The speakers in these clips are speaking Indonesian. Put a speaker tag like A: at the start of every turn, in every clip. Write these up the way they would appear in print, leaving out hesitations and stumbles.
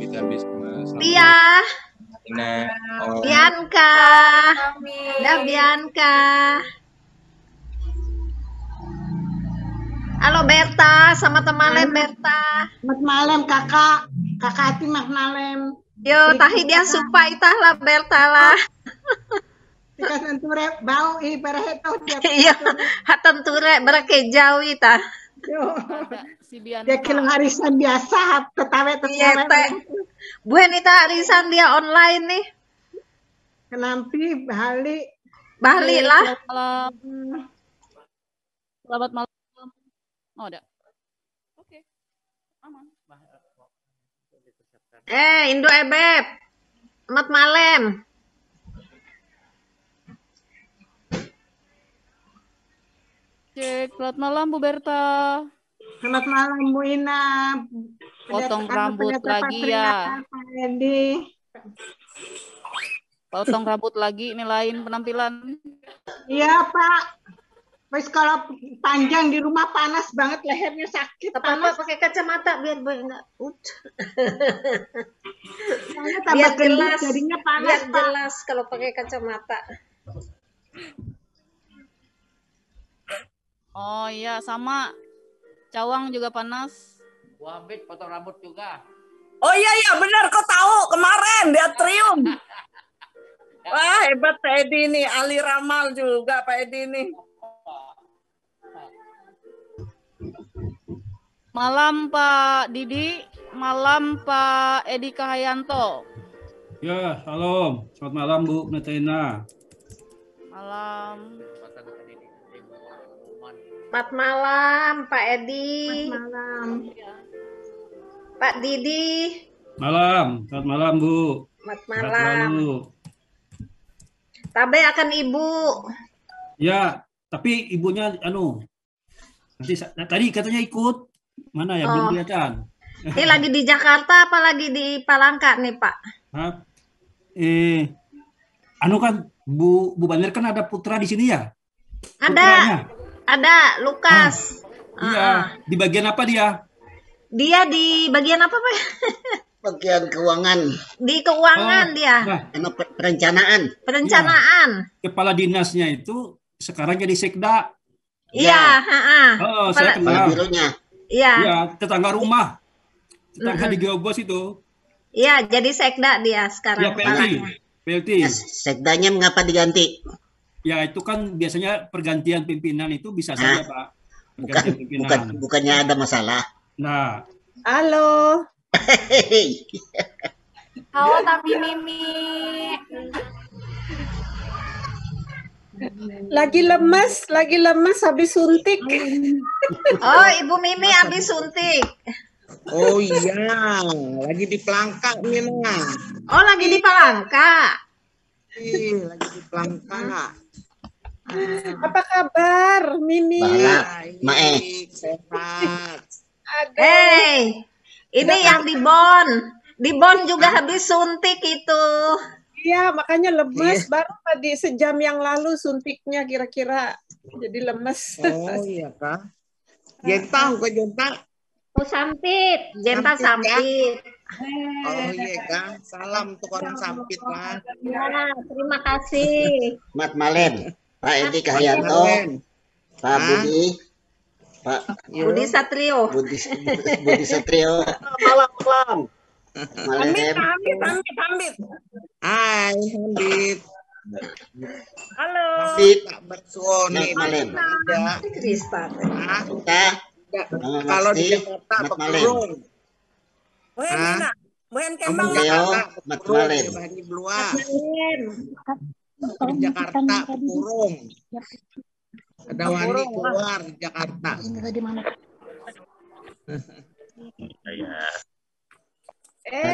A: Habis Mas.
B: Tia.
A: Oh.
B: Bianca. Dah Bianca. Halo Berta, selamat malam Berta.
C: Selamat malam kakak. Kakak Ati mak malam.
B: Yo, tahi dia supa itah lah Berta lah.
C: Tika tenture bau baraheto dia.
B: Iya, hatan ture berakejau itah.
C: Yo.
D: Si Bianca.
C: Dia kilo harisan biasa tetawe.
B: Iya teh. Buen ita harisan dia online nih.
C: Kenampi
B: Balik lah.
D: Selamat malam. Oh, ada. Oke. Aman.
B: Indo Ebeb. Selamat malam.
D: Cek, selamat malam Bu Berta.
C: Selamat malam Bu Ina.
D: Potong rambut lagi ya. Potong rambut lagi, ini lain penampilan.
C: Iya Pak. Wes kalau panjang di rumah panas banget, lehernya sakit.
B: Apa pakai kacamata biar boy enggak
C: biar jelas, jadinya panas.
B: Biar jelas kalau pakai kacamata.
D: Oh iya, sama. Cawang juga panas.
E: Gua ambil potong rambut juga.
F: Oh iya benar, kau tahu kemarin di atrium. Wah hebat Pak Edi nih, ahli ramal juga Pak Edi nih.
D: Malam Pak Didi, malam Pak Edi Cahayanto.
G: Ya, salam. Selamat malam Bu Natena.
D: Malam.
B: Selamat malam Pak Edi.
C: Selamat malam.
B: Pak Didi.
G: Malam. Selamat malam Bu.
B: Selamat malam. Tabe akan Ibu.
G: Ya, tapi ibunya nanti tadi katanya ikut. Mana ya belum kelihatan.
B: Ini lagi di Jakarta apa lagi di Palangka nih Pak?
G: Hah? Kan Bu Banir kan ada putra di sini ya?
B: Ada Lukas.
G: Iya, di bagian apa dia?
B: Dia di bagian apa Pak?
E: Bagian keuangan.
B: Di keuangan dia.
E: Nah, perencanaan.
B: Perencanaan.
G: Ya, kepala dinasnya itu sekarang jadi sekda.
B: Iya,
G: saya kenal.
E: Bironya.
B: Iya.
G: Iya, tetangga rumah. Tetangga di Geobos itu.
B: Iya, jadi sekda dia sekarang.
G: Ya, PLT.
E: Ya, sekdanya mengapa diganti?
G: Ya, itu kan biasanya pergantian pimpinan itu bisa saja, Pak.
E: Bukannya ada masalah.
G: Nah.
C: Halo.
H: Halo tapi Mimi.
C: Lagi lemas habis suntik.
B: Oh, Ibu Mimi habis suntik.
E: Oh iya, lagi di Palangka memang.
B: Oh, lagi di Palangka.
E: Lagi di Palangka.
C: Apa kabar, Mimi?
E: Baik, sehat.
B: Ini yang di Bon. Di Bon juga habis suntik itu.
C: Iya, makanya lemes. Baru tadi sejam yang lalu suntiknya kira-kira jadi lemes.
E: Oh iya kak. Jentang kok jentang.
B: Oh, Sampit. Jenta
E: Sampit,
B: Sampit.
E: Oh iya kah? Salam untuk orang Sampit lah.
B: Ya, terima kasih.
I: Mat Malem, Pak Edi
E: Mas
I: Cahyanto,
E: Malen.
I: Pak
E: Hah?
I: Budi, Pak
B: Budi Satrio.
I: Budi Satrio,
F: Malam.
I: Malem,
F: Hambit.
E: Hai, Handit.
F: Halo.
I: Bid,
E: Pak Bersuoni.
I: Mat Malem.
E: Ya.
B: Krista.
E: Ah,
I: kita, Mama
E: kalau di
I: Maxti,
E: Jakarta
I: Mat Malem,
E: Pekurung.
F: Buen
E: Hah?
F: Mina. Buen
E: Kamu
F: Kembang.
I: Leo,
E: Jakarta
I: Mat
E: Pekurung.
I: Malem.
E: Bani Blua.
B: Malem.
E: Di Jakarta Pekurung. Ada Wani keluar di Jakarta.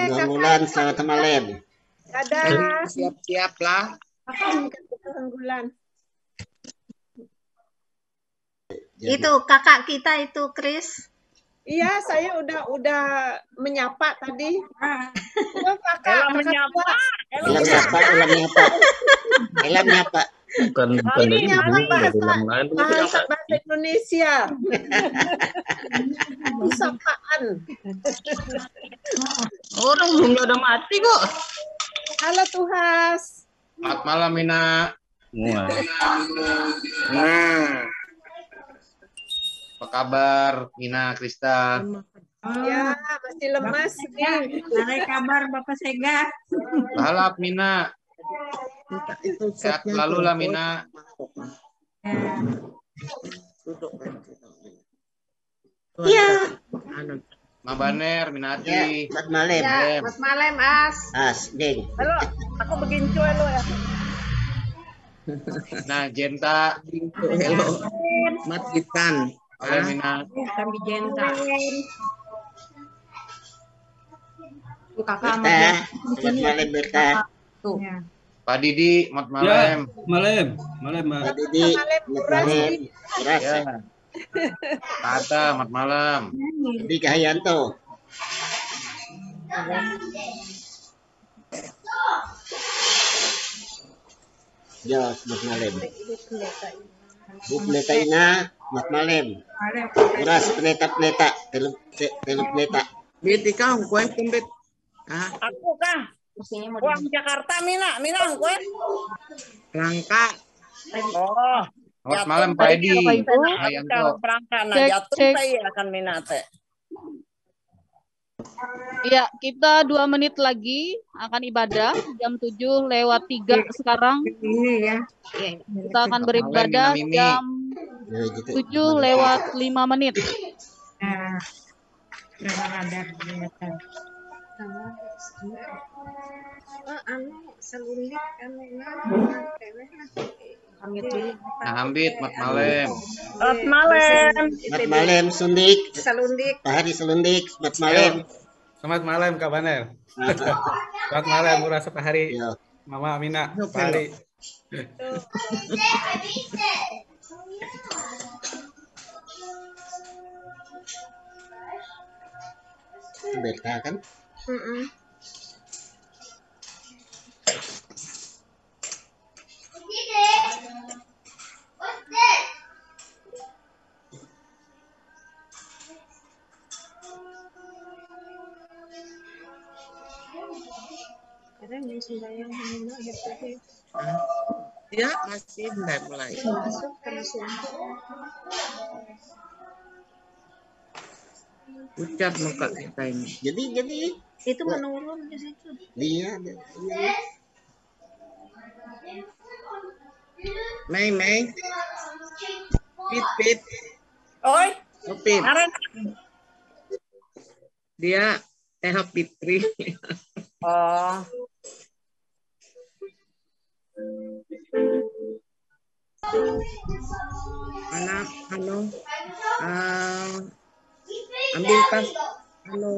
I: Dua bulan selamat Malem.
C: Dadah.
E: Siap-siap lah.
C: Bulan.
B: Itu kakak kita itu, Kris.
C: Iya, saya udah menyapa tadi. Oh,
F: Ela
C: kakak
F: menyapa.
I: Elam nyapa.
A: Bukan
C: ini
A: dari
C: nyapa
A: ini, dari
C: bahasa
A: yang lain.
C: bahasa Indonesia. Sapaan.
A: Orang belum ada mati kok.
C: Halo Tuhas.
A: Selamat malam, Mina. Semua.
E: Nah,
A: Apa kabar, Mina, Krista?
C: Ya, masih lemas nih.
J: Ada kabar Bapak Sega?
A: Balap, Mina.
E: itu
A: Sehat
E: setnya
A: selalu
E: tuh.
A: lah, Mina.
E: Duduk kan.
B: Iya.
E: Anu,
A: Mabaner, Minati.
I: Mat Malem,
B: Ya, Mas Malem, As.
I: Ding.
F: Halo, aku begincu lo ya.
A: Nah, Jenta.
E: hello. Mat Gitan.
A: Oleh Mina.
J: Kami Jenta. Kakak
I: Berta, Mat Malem Berta,
A: Pak Didi, Mat
G: Ya,
A: Malem.
G: Malem, Mat.
I: Pak Didi, Mat Malem, Keras,
A: Ya. Tata, Mat Malam.
I: Edi Cahyanto, Jos, Mat Malem, Bu Pendeta Ina, Mat Malem, Keras, Pendeta, Telu Pendeta,
E: Bit ikaw, kue kumbit. Ah,
F: Aku kah? Uang Jakarta Mina kue.
E: Rangka.
F: Oh.
A: Selamat malam, Pak Edi. Cahyanto.
F: Kalau perangkat nah
D: Cek,
F: jatuh
D: cek.
F: saya akan minate.
D: Iya, kita 2 menit lagi akan ibadah jam 7:03 sekarang.
J: Ini ya.
D: Kita akan beribadah
A: Mimi.
D: jam
I: Ya, gitu.
D: 7:05 menit.
J: Nah, ada ternyata.
B: Selundik,
A: Nah, Hambit, Mat Malem.
F: Selamat malam.
I: Mat Malem, Sundik,
B: Selundik.
I: Pak Hari Selundik, Mat Malem.
K: Selamat malam Kak Baner. Selamat malam Murah Sepahari.
I: Ya.
K: Mama Amina, Pak Hari.
I: Berta kan?
E: Ya, masih mulai. Ucap muka kita ini.
I: Jadi
B: Itu menurun di situ.
I: dia
E: Mei. Pit.
F: Oi,
E: Oh, Pit.
F: kemarin.
E: Dia Teh Fitri.
F: Oh,
E: Mana? Halo. Ambil tas. Halo.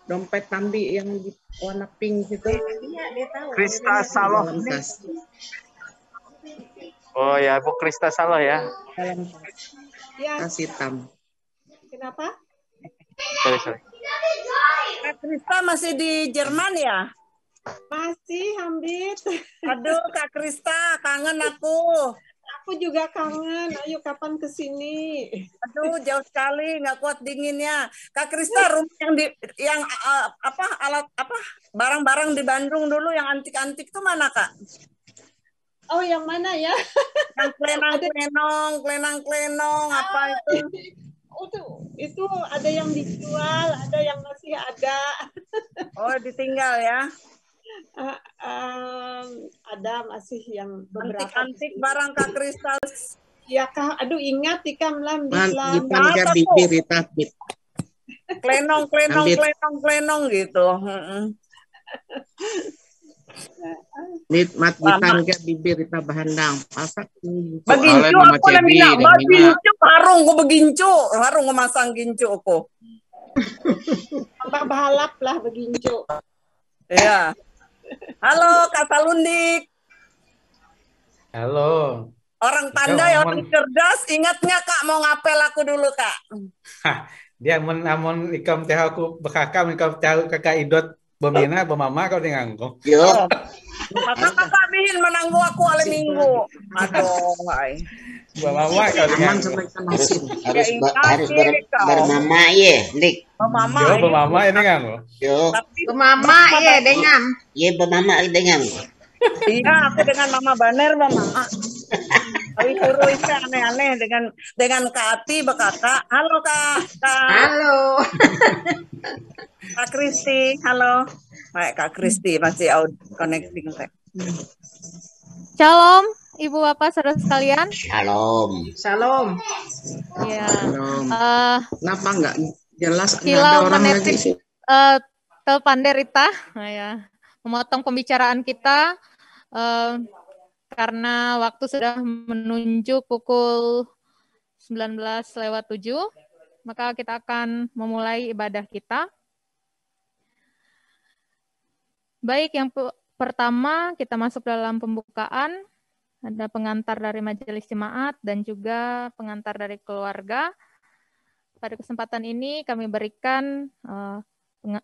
E: Dompet Tambi yang di warna pink itu.
B: Iya, dia tahu.
K: Krista Saloh.
E: Dalam tas.
K: Oh ya, Bu Krista Saloh ya.
E: Dalam tas.
C: Ya,
E: Tas hitam.
C: kenapa?
K: Sorry.
F: Kak Krista masih di Jerman ya?
C: Masih Hambit.
F: Aduh, Kak Krista, kangen aku.
C: Aku Aku juga kangen. Ayo kapan ke sini?
F: Aduh, jauh sekali, nggak kuat dinginnya. Kak Krista, rumah yang apa alat apa barang-barang di Bandung dulu yang antik-antik tuh mana, Kak?
C: Oh, yang mana ya?
F: Yang klenang-klenong, apa itu?
C: Itu ada yang dijual, ada yang masih ada.
F: Oh, ditinggal ya?
C: Ada masih yang beberapa.
F: Antik-antik barang Kak Krista.
C: Ya Kak, aduh ingat ikam lam
I: Dipanggil bibir itabit.
F: Klenong gitu.
I: Nikmat dipanggil bibir ita bahandang. Pasak.
F: Begincu aku namina, begincu harung ko begincu, harung ko masang gincu ko.
C: Tambah balap lah begincu.
F: Iya. Halo Kak Salundik.
K: Halo.
F: Orang pandai, orang cerdas, ingatnya Kak mau ngapel aku dulu Kak.
K: Dia amun ikam teh aku bekakam ikam tahu kakak idot bemina bemama kau tinggal kau.
I: Yo.
F: Kakak bihin menanggu aku ale minggu. Aduh, hai.
K: Bemama kau tinggal.
I: Harus bermama ya, Dik.
F: Bemama.
K: Yo bemama ini kan.
I: Yo.
B: Bemama ya dengan.
I: Iya bemama dengan.
F: Iya, aku dengan Mama Baner, Mama. Tapi suruh itu aneh-aneh dengan Kak Ati bekakak. Halo Kak.
B: Halo.
F: Kak Kristi, halo. Baik Kak Kristi masih connecting.
H: Shalom, Ibu Bapak saudara sekalian.
I: Shalom.
B: Shalom.
H: Ya.
I: Kenapa enggak jelas
H: Kilau
I: ada orang
H: menetik
I: lagi sih?
H: Telpanderita, ya, memotong pembicaraan kita karena waktu sudah menunjuk pukul 19:07, maka kita akan memulai ibadah kita. Baik, yang pertama kita masuk dalam pembukaan, ada pengantar dari majelis jemaat dan juga pengantar dari keluarga. Pada kesempatan ini kami berikan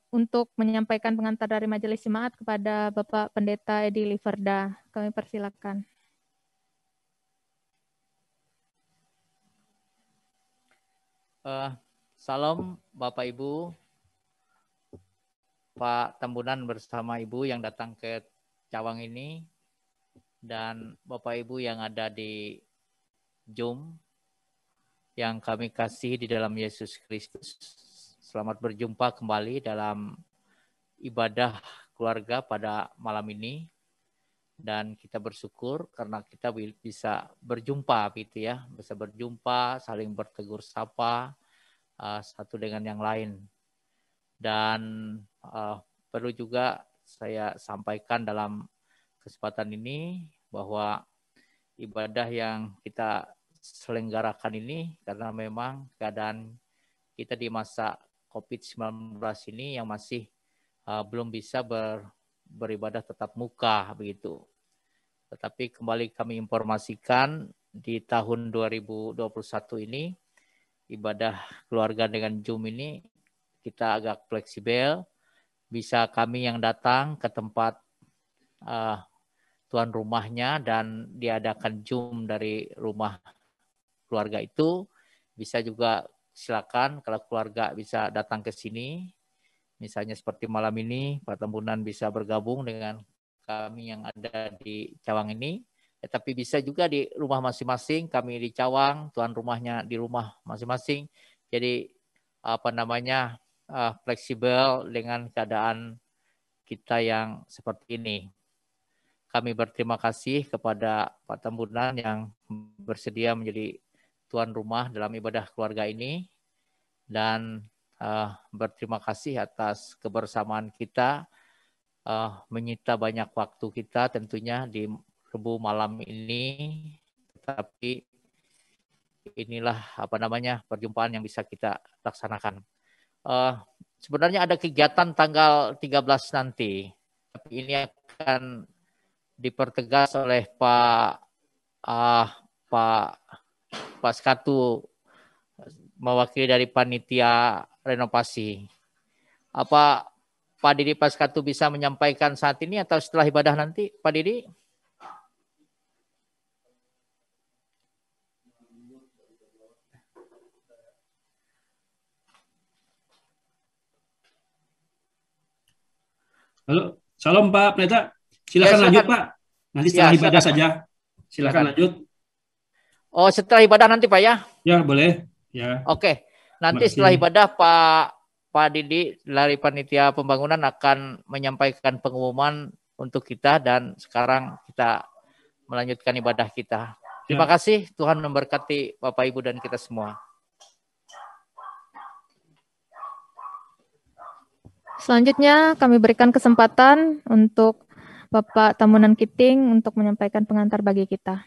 H: untuk menyampaikan pengantar dari majelis jemaat kepada Bapak Pendeta Edi Liverda. Kami persilakan.
L: Salam Bapak Ibu, Pak Tambunan bersama Ibu yang datang ke Cawang ini, dan Bapak Ibu yang ada di Zoom, yang kami kasih di dalam Yesus Kristus. Selamat berjumpa kembali dalam ibadah keluarga pada malam ini. Dan kita bersyukur karena kita bisa berjumpa gitu ya. Bisa berjumpa, saling bertegur sapa satu dengan yang lain. Dan perlu juga saya sampaikan dalam kesempatan ini bahwa ibadah yang kita selenggarakan ini karena memang keadaan kita di masa COVID-19 ini yang masih belum bisa beribadah tetap muka begitu. Tetapi kembali kami informasikan di tahun 2021 ini ibadah keluarga dengan Zoom ini kita agak fleksibel. Bisa kami yang datang ke tempat tuan rumahnya dan diadakan Zoom dari rumah keluarga itu. Bisa juga silakan kalau keluarga bisa datang ke sini. Misalnya seperti malam ini, Pak Tambunan bisa bergabung dengan kami yang ada di Cawang ini. Tapi bisa juga di rumah masing-masing, kami di Cawang, tuan rumahnya di rumah masing-masing. Jadi fleksibel dengan keadaan kita yang seperti ini. Kami berterima kasih kepada Pak Tambunan yang bersedia menjadi tuan rumah dalam ibadah keluarga ini, dan berterima kasih atas kebersamaan kita, menyita banyak waktu kita tentunya di Rebu malam ini, tetapi inilah perjumpaan yang bisa kita laksanakan. Sebenarnya ada kegiatan tanggal 13 nanti, tapi ini akan dipertegas oleh Pak Skatu mewakili dari panitia renovasi. Apa Pak Didi Paskatu bisa menyampaikan saat ini atau setelah ibadah nanti, Pak Didi?
G: Halo, salam Pak Pendeta.
L: Ya,
G: Silakan lanjut
L: silakan.
G: Pak. Nanti setelah
L: Ya,
G: ibadah
L: silakan,
G: saja.
L: Pak.
G: Silakan
L: Silakan.
G: lanjut.
L: Oh, setelah ibadah nanti Pak ya?
G: Ya, boleh. Ya.
L: Oke. Nanti
G: Terima
L: setelah
G: kasih.
L: ibadah Pak Didi dari Panitia Pembangunan akan menyampaikan pengumuman untuk kita dan sekarang kita melanjutkan ibadah kita. Terima kasih, Tuhan memberkati Bapak Ibu dan kita semua.
H: Selanjutnya kami berikan kesempatan untuk Bapak Tamunan Kiting untuk menyampaikan pengantar bagi kita.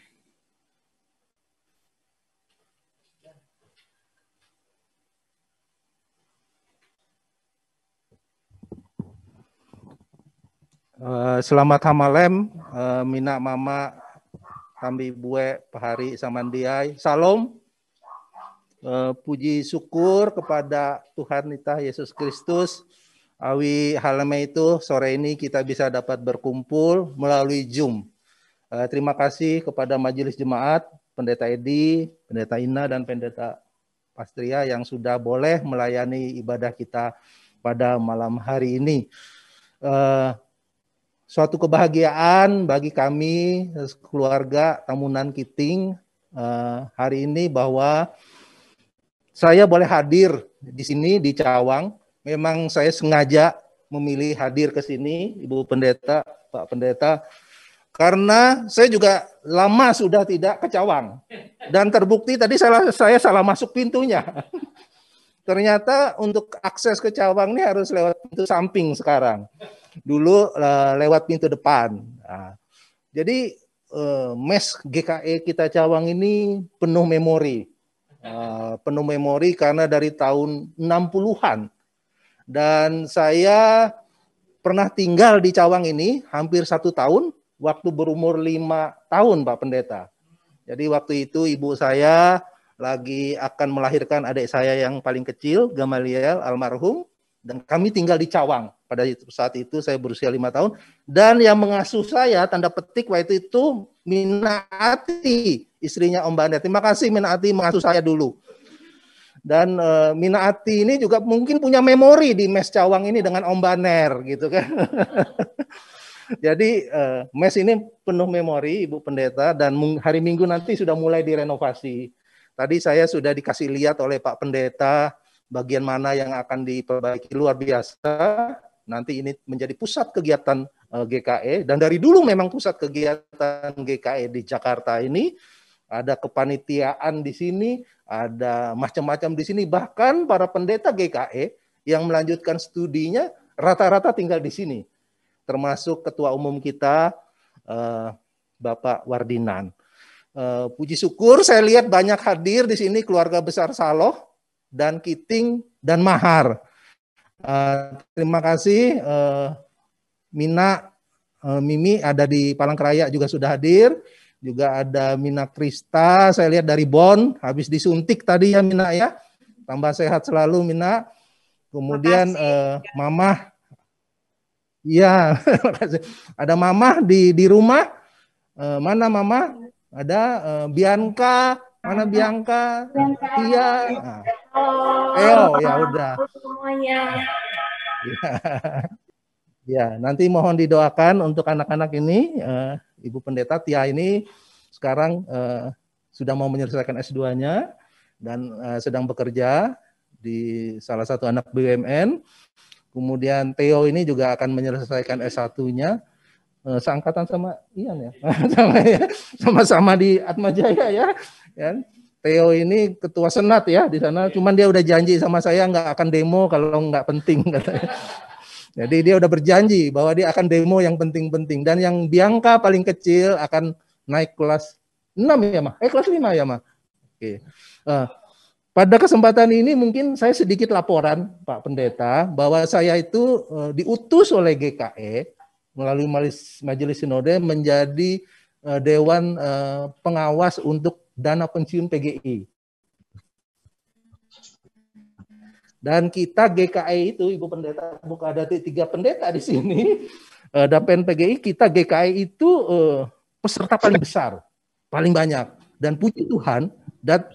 M: Selamat hamalem, mina mama, kambi bue, pahari samandiai, salam. Puji syukur kepada Tuhan kita Yesus Kristus. Awi halame itu sore ini kita bisa dapat berkumpul melalui Zoom. Terima kasih kepada Majelis Jemaat, Pendeta Edi, Pendeta Ina, dan Pendeta Pastria yang sudah boleh melayani ibadah kita pada malam hari ini. Suatu kebahagiaan bagi kami keluarga Tamunan Kiting hari ini bahwa saya boleh hadir di sini di Cawang. Memang saya sengaja memilih hadir ke sini, Ibu Pendeta, Pak Pendeta, karena saya juga lama sudah tidak ke Cawang. Dan terbukti tadi saya salah masuk pintunya. Ternyata untuk akses ke Cawang ini harus lewat pintu samping sekarang. Dulu lewat pintu depan. Nah, jadi mes GKE kita Cawang ini penuh memori. Penuh memori karena dari tahun 60-an. Dan saya pernah tinggal di Cawang ini hampir 1 tahun, waktu berumur 5 tahun Pak Pendeta. Jadi waktu itu ibu saya lagi akan melahirkan adik saya yang paling kecil, Gamaliel almarhum, dan kami tinggal di Cawang. Pada saat itu saya berusia 5 tahun, dan yang mengasuh saya, tanda petik waktu itu, Minaati, istrinya Om Baner. Terima kasih Minaati mengasuh saya dulu. Dan Minaati ini juga mungkin punya memori di mes Cawang ini dengan Om Baner gitu kan. Jadi mes ini penuh memori Ibu Pendeta, dan hari Minggu nanti sudah mulai direnovasi. Tadi saya sudah dikasih lihat oleh Pak Pendeta bagian mana yang akan diperbaiki, luar biasa. Nanti ini menjadi pusat kegiatan GKE, dan dari dulu memang pusat kegiatan GKE di Jakarta ini. Ada kepanitiaan di sini, ada macam-macam di sini. Bahkan para pendeta GKE yang melanjutkan studinya rata-rata tinggal di sini. Termasuk ketua umum kita, Bapak Wardinan. Puji syukur saya lihat banyak hadir di sini keluarga besar Saloh dan Kiting dan Mahar. Terima kasih Mina, Mimi ada di Palangkaraya juga sudah hadir. Juga ada Mina Krista, saya lihat dari Bon, habis disuntik tadi ya Mina ya. Tambah sehat selalu Mina. Kemudian Mama, iya, ada Mama di rumah. Mana Mama? Ada Bianca, mana Bianca? Iya. Ya udah.
J: Semuanya.
M: Ya, nanti mohon didoakan untuk anak-anak ini. Ibu Pendeta Tia ini sekarang sudah mau menyelesaikan S2-nya dan sedang bekerja di salah satu anak BUMN. Kemudian Theo ini juga akan menyelesaikan S1-nya. Seangkatan sama Ian ya. Sama-sama di Atmajaya ya. Theo ini ketua senat ya di sana. Cuman dia udah janji sama saya nggak akan demo kalau nggak penting katanya. Jadi dia udah berjanji bahwa dia akan demo yang penting-penting. Dan yang Bianca paling kecil akan naik kelas 6 ya, Ma? Kelas 5 ya, Ma? Oke. Pada kesempatan ini mungkin saya sedikit laporan, Pak Pendeta, bahwa saya itu diutus oleh GKE melalui Majelis Sinode menjadi Dewan Pengawas untuk dana pensiun PGI. Dan kita GKI itu, Ibu Pendeta, bukan ada 3 pendeta di sini. Dapen PGI, kita GKI itu peserta paling besar, paling banyak. Dan puji Tuhan,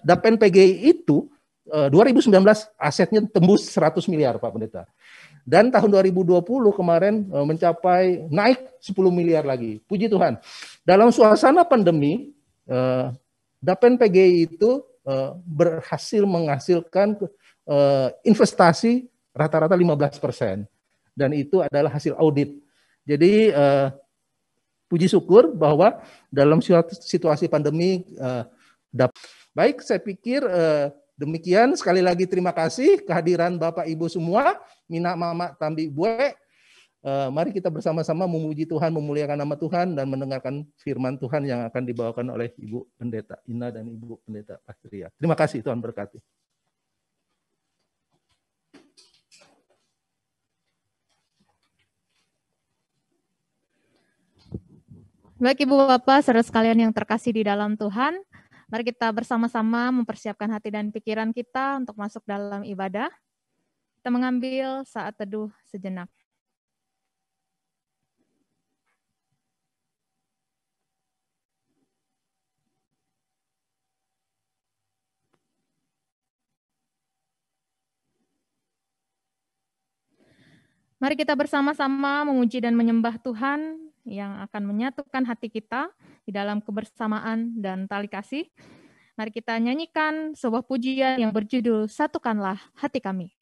M: Dapen PGI itu 2019 asetnya tembus 100 miliar Pak Pendeta. Dan tahun 2020 kemarin mencapai naik 10 miliar lagi. Puji Tuhan. Dalam suasana pandemi, Dapen PGI itu berhasil menghasilkan investasi rata-rata 15%. Dan itu adalah hasil audit. Jadi puji syukur bahwa dalam situasi pandemi baik, saya pikir demikian. Sekali lagi terima kasih kehadiran Bapak Ibu semua, Mina Mama Tambi Bue. Mari kita bersama-sama memuji Tuhan, memuliakan nama Tuhan, dan mendengarkan firman Tuhan yang akan dibawakan oleh Ibu Pendeta Ina dan Ibu Pendeta Pastria. Terima kasih, Tuhan berkati.
H: Baik Ibu Bapak, saudara sekalian yang terkasih di dalam Tuhan, mari kita bersama-sama mempersiapkan hati dan pikiran kita untuk masuk dalam ibadah. Kita mengambil saat teduh sejenak. Mari kita bersama-sama memuji dan menyembah Tuhan yang akan menyatukan hati kita di dalam kebersamaan dan tali kasih. Mari kita nyanyikan sebuah pujian yang berjudul Satukanlah Hati Kami.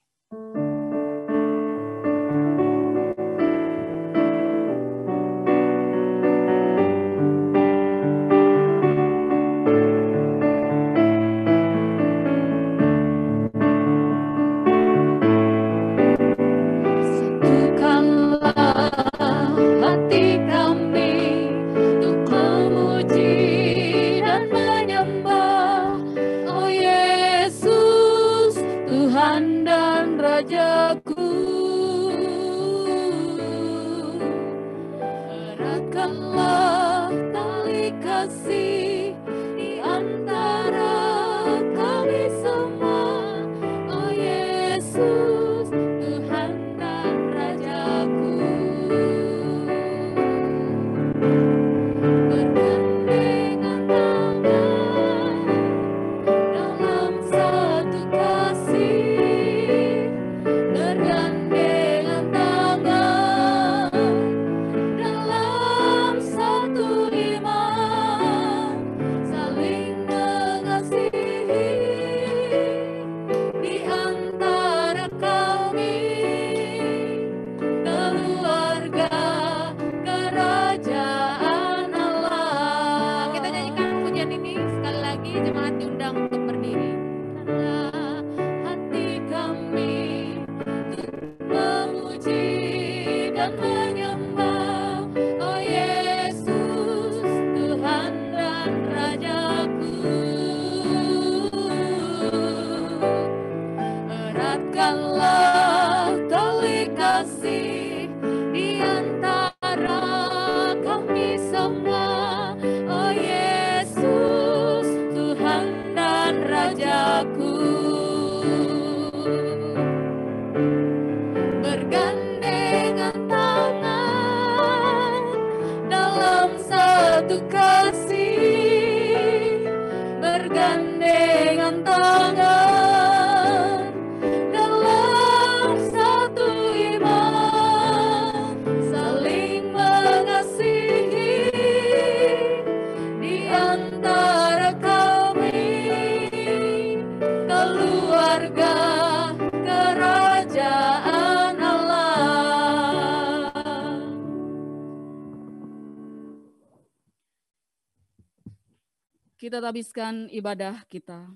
D: Kita habiskan ibadah kita.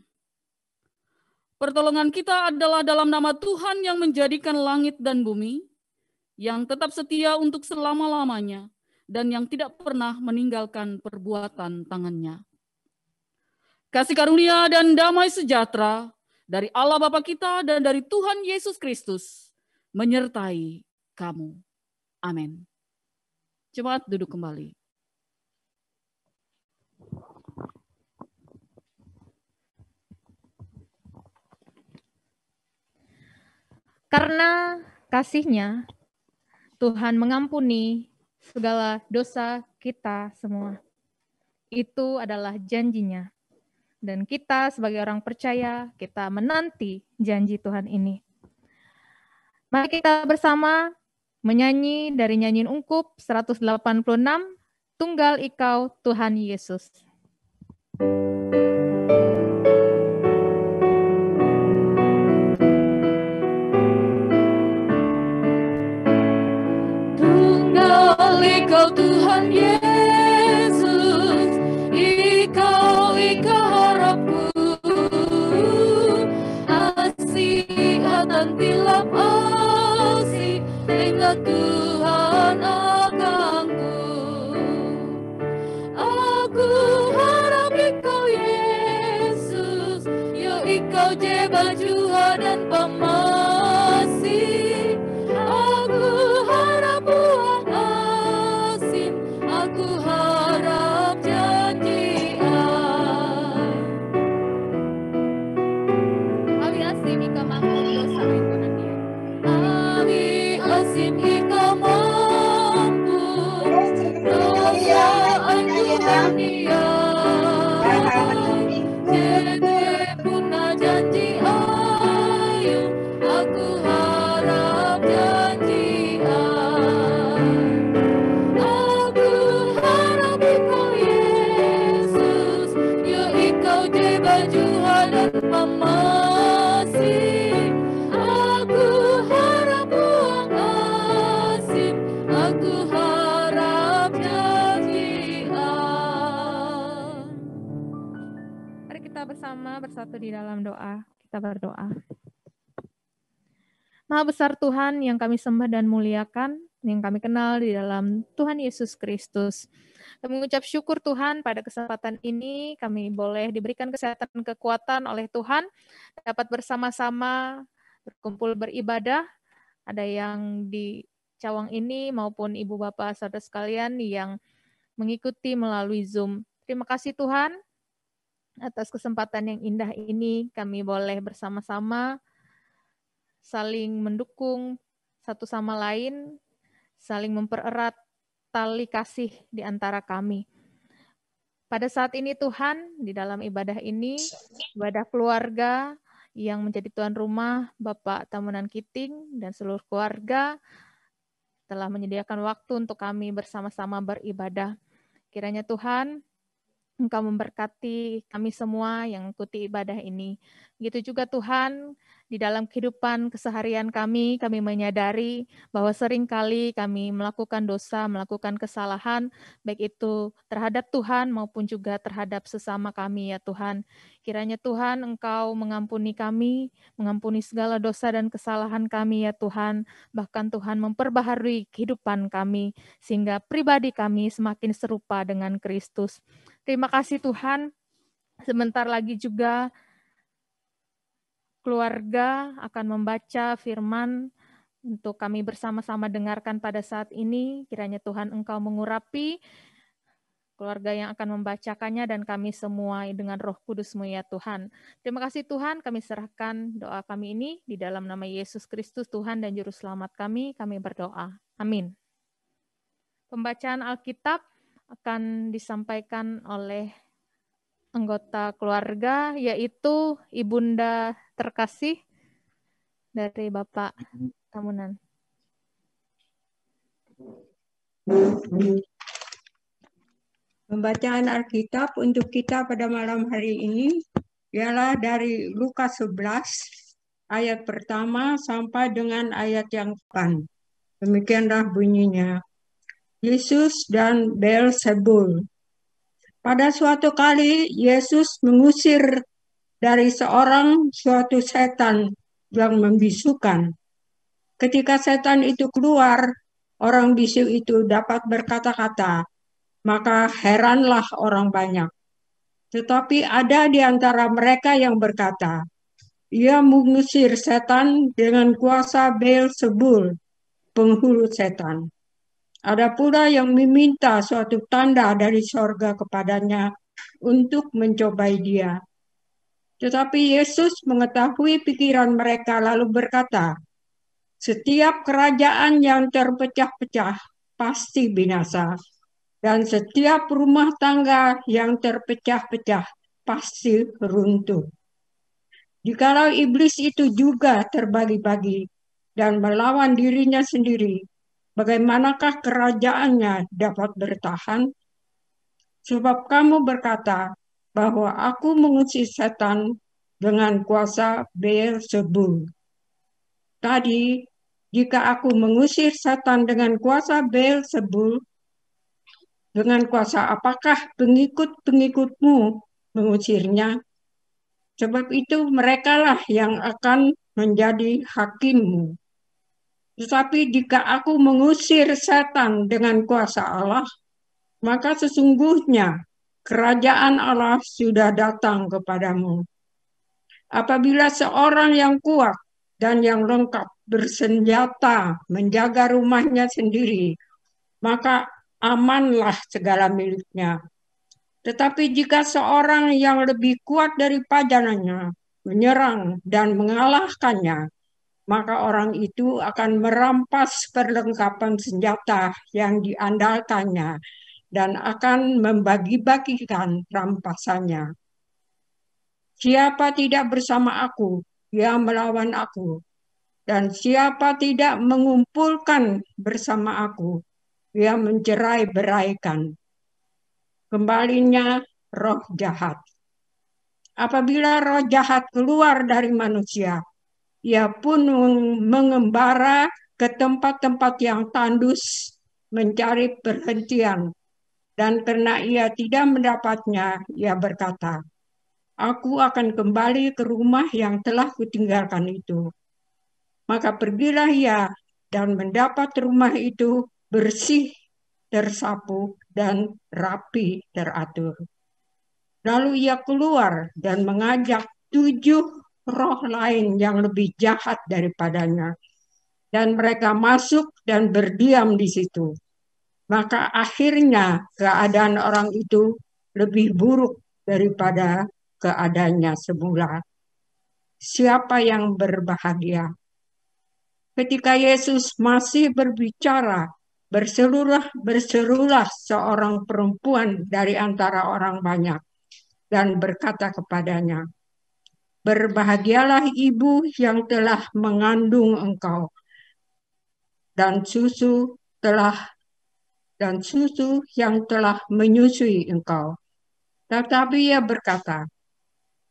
D: Pertolongan kita adalah dalam nama Tuhan yang menjadikan langit dan bumi, yang tetap setia untuk selama-lamanya, dan yang tidak pernah meninggalkan perbuatan tangannya. Kasih karunia dan damai sejahtera dari Allah Bapa kita dan dari Tuhan Yesus Kristus menyertai kamu. Amin. Jemaat duduk kembali.
H: Karena kasih-Nya, Tuhan mengampuni segala dosa kita semua. Itu adalah janji-Nya. Dan kita sebagai orang percaya, kita menanti janji Tuhan ini. Mari kita bersama menyanyi dari nyanyian ungkup 186, Tunggal Ikau Tuhan Yesus.
D: Tunggal Ikau Tuhan Yesus, Ikau harapku, asihatan tilap asih, ingat Tuhan agangku. Aku harap Ikau Yesus, ya Ikau je bajua dan pemasih. Aku harap buah asin, aku harap janjian. Abi asim ika mampu dosa itu nanti. Abi asim ika mampu dosa aku hania. Jadi punah janji ayu, aku harap janjian. Aku harap Ikau Yesus, ya Ikau je bajua dan pemasih. Aku harap buang asin, aku harap janjian.
H: Mari kita bersama bersatu di dalam doa. Kita berdoa. Maha besar Tuhan yang kami sembah dan muliakan, yang kami kenal di dalam Tuhan Yesus Kristus. Kami mengucap syukur Tuhan pada kesempatan ini kami boleh diberikan kesehatan dan kekuatan oleh Tuhan, dapat bersama-sama berkumpul beribadah. Ada yang di Cawang ini maupun Ibu Bapak saudara sekalian yang mengikuti melalui Zoom. Terima kasih Tuhan atas kesempatan yang indah ini kami boleh bersama-sama saling mendukung satu sama lain, saling mempererat tali kasih di antara kami. Pada saat ini Tuhan, di dalam ibadah ini, ibadah keluarga yang menjadi tuan rumah Bapak Tamunan Kiting dan seluruh keluarga telah menyediakan waktu untuk kami bersama-sama beribadah. Kiranya Tuhan, Engkau memberkati kami semua yang mengikuti ibadah ini. Begitu juga Tuhan, di dalam kehidupan keseharian kami menyadari bahwa seringkali kami melakukan dosa, melakukan kesalahan, baik itu terhadap Tuhan maupun juga terhadap sesama kami ya Tuhan. Kiranya Tuhan Engkau mengampuni kami, mengampuni segala dosa dan kesalahan kami ya Tuhan. Bahkan Tuhan memperbaharui kehidupan kami, sehingga pribadi kami semakin serupa dengan Kristus. Terima kasih Tuhan, sebentar lagi juga keluarga akan membaca firman untuk kami bersama-sama dengarkan pada saat ini. Kiranya Tuhan Engkau mengurapi keluarga yang akan membacakannya dan kami semua dengan Roh Kudus-Mu ya Tuhan. Terima kasih Tuhan, kami serahkan doa kami ini di dalam nama Yesus Kristus Tuhan dan Juru Selamat kami berdoa. Amin. Pembacaan Alkitab akan disampaikan oleh anggota keluarga, yaitu Ibunda terkasih dari Bapak Tamunan.
J: Pembacaan Alkitab untuk kita pada malam hari ini ialah dari Lukas 11 ayat pertama sampai dengan ayat yang 8. Demikianlah bunyinya. Yesus dan Beelzebul. Pada suatu kali Yesus mengusir dari seorang suatu setan yang membisukan. Ketika setan itu keluar, orang bisu itu dapat berkata-kata, maka heranlah orang banyak. Tetapi ada di antara mereka yang berkata, ia mengusir setan dengan kuasa Beelzebul, penghulu setan. Ada pula yang meminta suatu tanda dari sorga kepadanya untuk mencobai dia. Tetapi Yesus mengetahui pikiran mereka lalu berkata, setiap kerajaan yang terpecah-pecah pasti binasa, dan setiap rumah tangga yang terpecah-pecah pasti runtuh. Jikalau iblis itu juga terbagi-bagi dan melawan dirinya sendiri, bagaimanakah kerajaannya dapat bertahan? Sebab kamu berkata bahwa aku mengusir setan dengan kuasa Beelzebul. Tadi, jika aku mengusir setan dengan kuasa Beelzebul, dengan kuasa apakah pengikut-pengikutmu mengusirnya? Sebab itu merekalah yang akan menjadi hakimmu. Tetapi jika aku mengusir setan dengan kuasa Allah, maka sesungguhnya kerajaan Allah sudah datang kepadamu. Apabila seorang yang kuat dan yang lengkap bersenjata menjaga rumahnya sendiri, maka amanlah segala miliknya. Tetapi jika seorang yang lebih kuat daripadanya menyerang dan mengalahkannya, maka orang itu akan merampas perlengkapan senjata yang diandalkannya dan akan membagi-bagikan rampasannya. Siapa tidak bersama aku, ia melawan aku. Dan siapa tidak mengumpulkan bersama aku, ia mencerai-beraikan. Kembalinya roh jahat. Apabila roh jahat keluar dari manusia, ia pun mengembara ke tempat-tempat yang tandus mencari perhentian. Dan karena ia tidak mendapatnya, ia berkata, aku akan kembali ke rumah yang telah kutinggalkan itu. Maka pergilah ia dan mendapat rumah itu bersih, tersapu, dan rapi teratur. Lalu ia keluar dan mengajak 7 roh lain yang lebih jahat daripadanya. Dan mereka masuk dan berdiam di situ. Maka akhirnya keadaan orang itu lebih buruk daripada keadaannya semula. Siapa yang berbahagia? Ketika Yesus masih berbicara, berserulah seorang perempuan dari antara orang banyak dan berkata kepadanya, berbahagialah ibu yang telah mengandung engkau dan susu yang telah menyusui engkau. Tetapi ia berkata,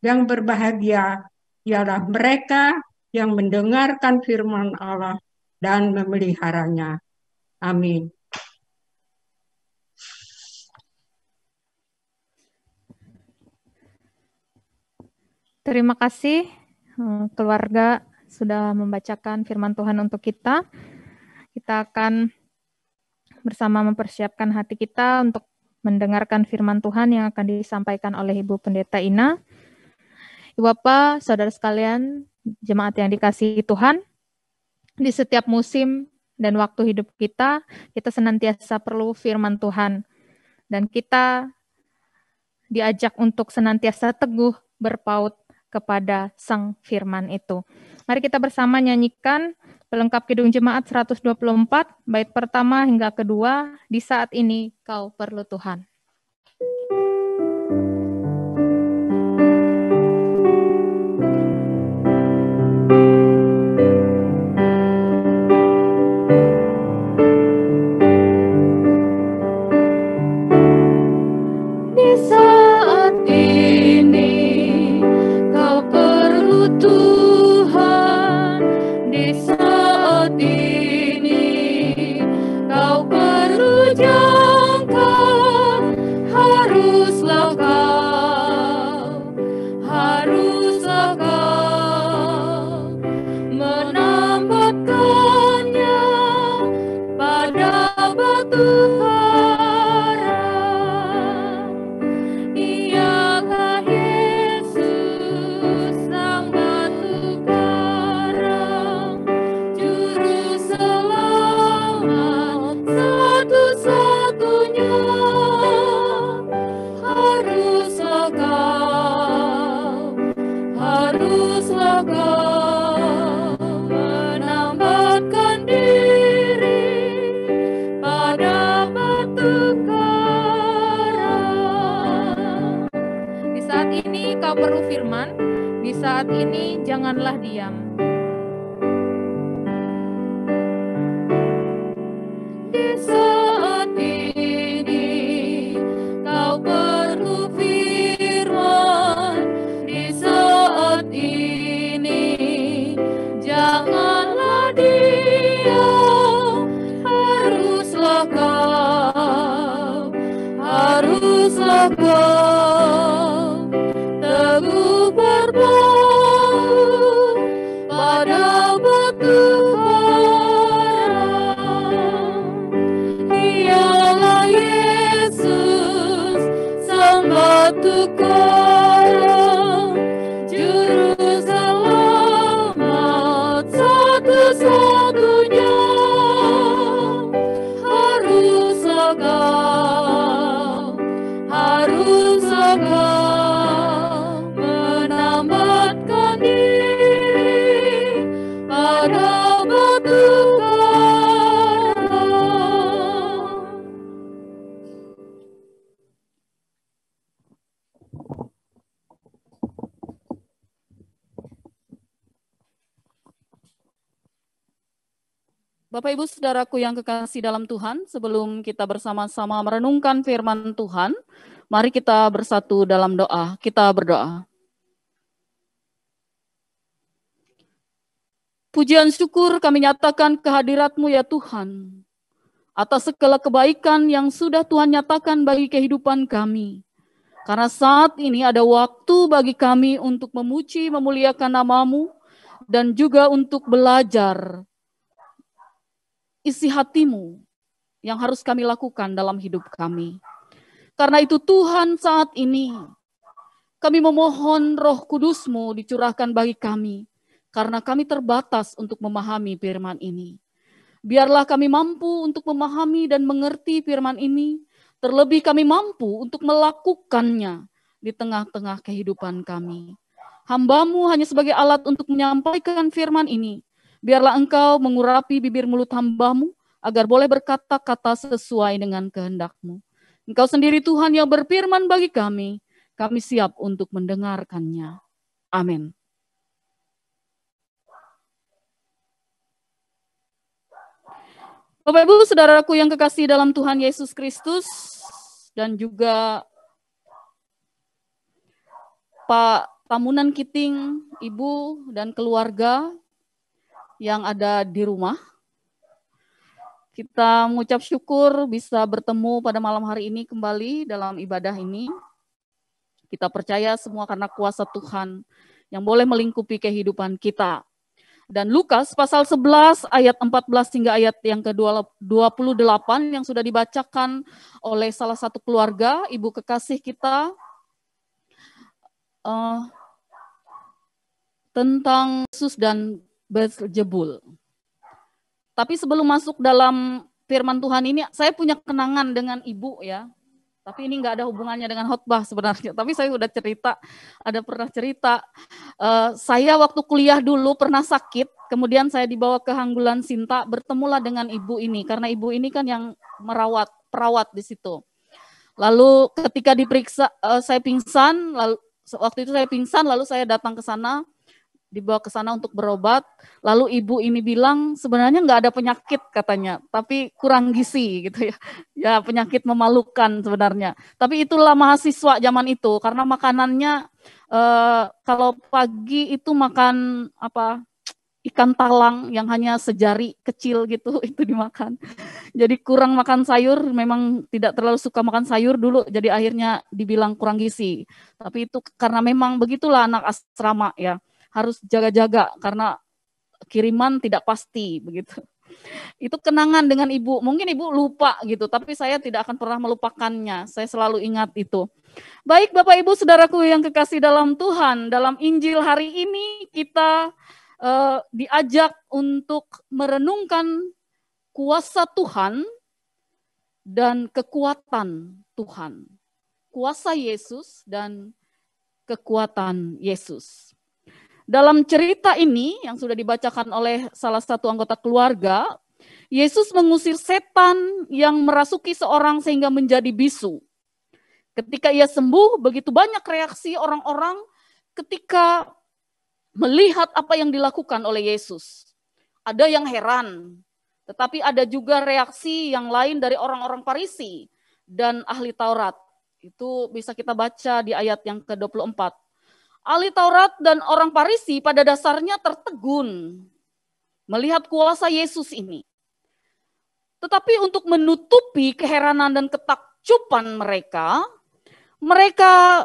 J: yang berbahagia ialah mereka yang mendengarkan firman Allah dan memeliharanya. Amin.
H: Terima kasih keluarga sudah membacakan firman Tuhan untuk kita. Kita akan bersama mempersiapkan hati kita untuk mendengarkan firman Tuhan yang akan disampaikan oleh Ibu Pendeta Ina. Ibu Bapak, saudara sekalian, jemaat yang dikasihi Tuhan, di setiap musim dan waktu hidup kita senantiasa perlu firman Tuhan. Dan kita diajak untuk senantiasa teguh berpaut kepada sang firman itu. Mari kita bersama nyanyikan pelengkap Kidung Jemaat 124, bait pertama hingga kedua, di saat ini kau perlu Tuhan.
N: Menambahkan diri pada
H: saat ini janganlah diam.
D: Di saat ini kau perlu firman, di saat ini janganlah diam, haruslah kau teguh berbaur pada batu karang. Dialah Yesus, sang batu karang, juru selamat satu-satunya. Haruslah kau menamatkan diri pada batu karang. Bapak Ibu Saudaraku yang kekasih dalam Tuhan, sebelum kita bersama-sama merenungkan firman Tuhan, mari kita bersatu dalam doa. Kita berdoa. Pujian syukur kami nyatakan kehadirat-Mu ya Tuhan, atas segala kebaikan yang sudah Tuhan nyatakan bagi kehidupan kami. Karena saat ini ada waktu bagi kami untuk memuji, memuliakan nama-Mu, dan juga untuk belajar isi hati-Mu yang harus kami lakukan dalam hidup kami. Karena itu Tuhan, saat ini kami memohon Roh Kudus-Mu dicurahkan bagi kami, karena kami terbatas untuk memahami firman ini. Biarlah kami mampu untuk memahami dan mengerti firman ini, terlebih kami mampu untuk melakukannya di tengah-tengah kehidupan kami. Hamba-Mu hanya sebagai alat untuk menyampaikan firman ini. Biarlah Engkau mengurapi bibir mulut hamba-Mu, agar boleh berkata-kata sesuai dengan kehendak-Mu. Engkau sendiri Tuhan yang berfirman bagi kami siap untuk mendengarkannya. Amin. Bapak Ibu Saudaraku yang kekasih dalam Tuhan Yesus Kristus, dan juga Pak Tamunan Kiting, Ibu dan keluarga yang ada di rumah, kita mengucap syukur bisa bertemu pada malam hari ini kembali dalam ibadah ini. Kita percaya semua karena kuasa Tuhan yang boleh melingkupi kehidupan kita. Dan Lukas pasal 11 ayat 14 hingga ayat yang ke-28 yang sudah dibacakan oleh salah satu keluarga, ibu kekasih kita, tentang Yesus dan Beelzebul. Tapi sebelum masuk dalam firman Tuhan ini, saya punya kenangan dengan ibu ya. Tapi ini nggak ada hubungannya dengan khotbah sebenarnya. Tapi saya udah pernah cerita. Saya waktu kuliah dulu pernah sakit, kemudian saya dibawa ke Hanggulan Sinta, bertemulah dengan ibu ini. Karena ibu ini kan yang perawat di situ. Lalu ketika diperiksa, saya pingsan, waktu itu saya pingsan, lalu saya datang ke sana, dibawa ke sana untuk berobat. Lalu ibu ini bilang sebenarnya nggak ada penyakit katanya, tapi kurang gizi gitu ya. Ya penyakit memalukan sebenarnya. Tapi itulah mahasiswa zaman itu, karena makanannya kalau pagi itu makan ikan talang yang hanya sejari kecil gitu, itu dimakan. Jadi kurang makan sayur, memang tidak terlalu suka makan sayur dulu, jadi akhirnya dibilang kurang gizi. Tapi itu karena memang begitulah anak asrama ya. Harus jaga-jaga karena kiriman tidak pasti begitu. Itu kenangan dengan ibu. Mungkin ibu lupa gitu, tapi saya tidak akan pernah melupakannya. Saya selalu ingat itu. Baik Bapak Ibu Saudaraku yang kekasih dalam Tuhan, dalam Injil hari ini kita diajak untuk merenungkan kuasa Tuhan dan kekuatan Tuhan. Kuasa Yesus dan kekuatan Yesus. Dalam cerita ini yang sudah dibacakan oleh salah satu anggota keluarga, Yesus mengusir setan yang merasuki seorang sehingga menjadi bisu. Ketika ia sembuh, begitu banyak reaksi orang-orang ketika melihat apa yang dilakukan oleh Yesus. Ada yang heran, tetapi ada juga reaksi yang lain dari orang-orang Farisi dan ahli Taurat. Itu bisa kita baca di ayat yang ke-24. Ahli Taurat dan orang Farisi pada dasarnya tertegun melihat kuasa Yesus ini. Tetapi untuk menutupi keheranan dan ketakjuban mereka, mereka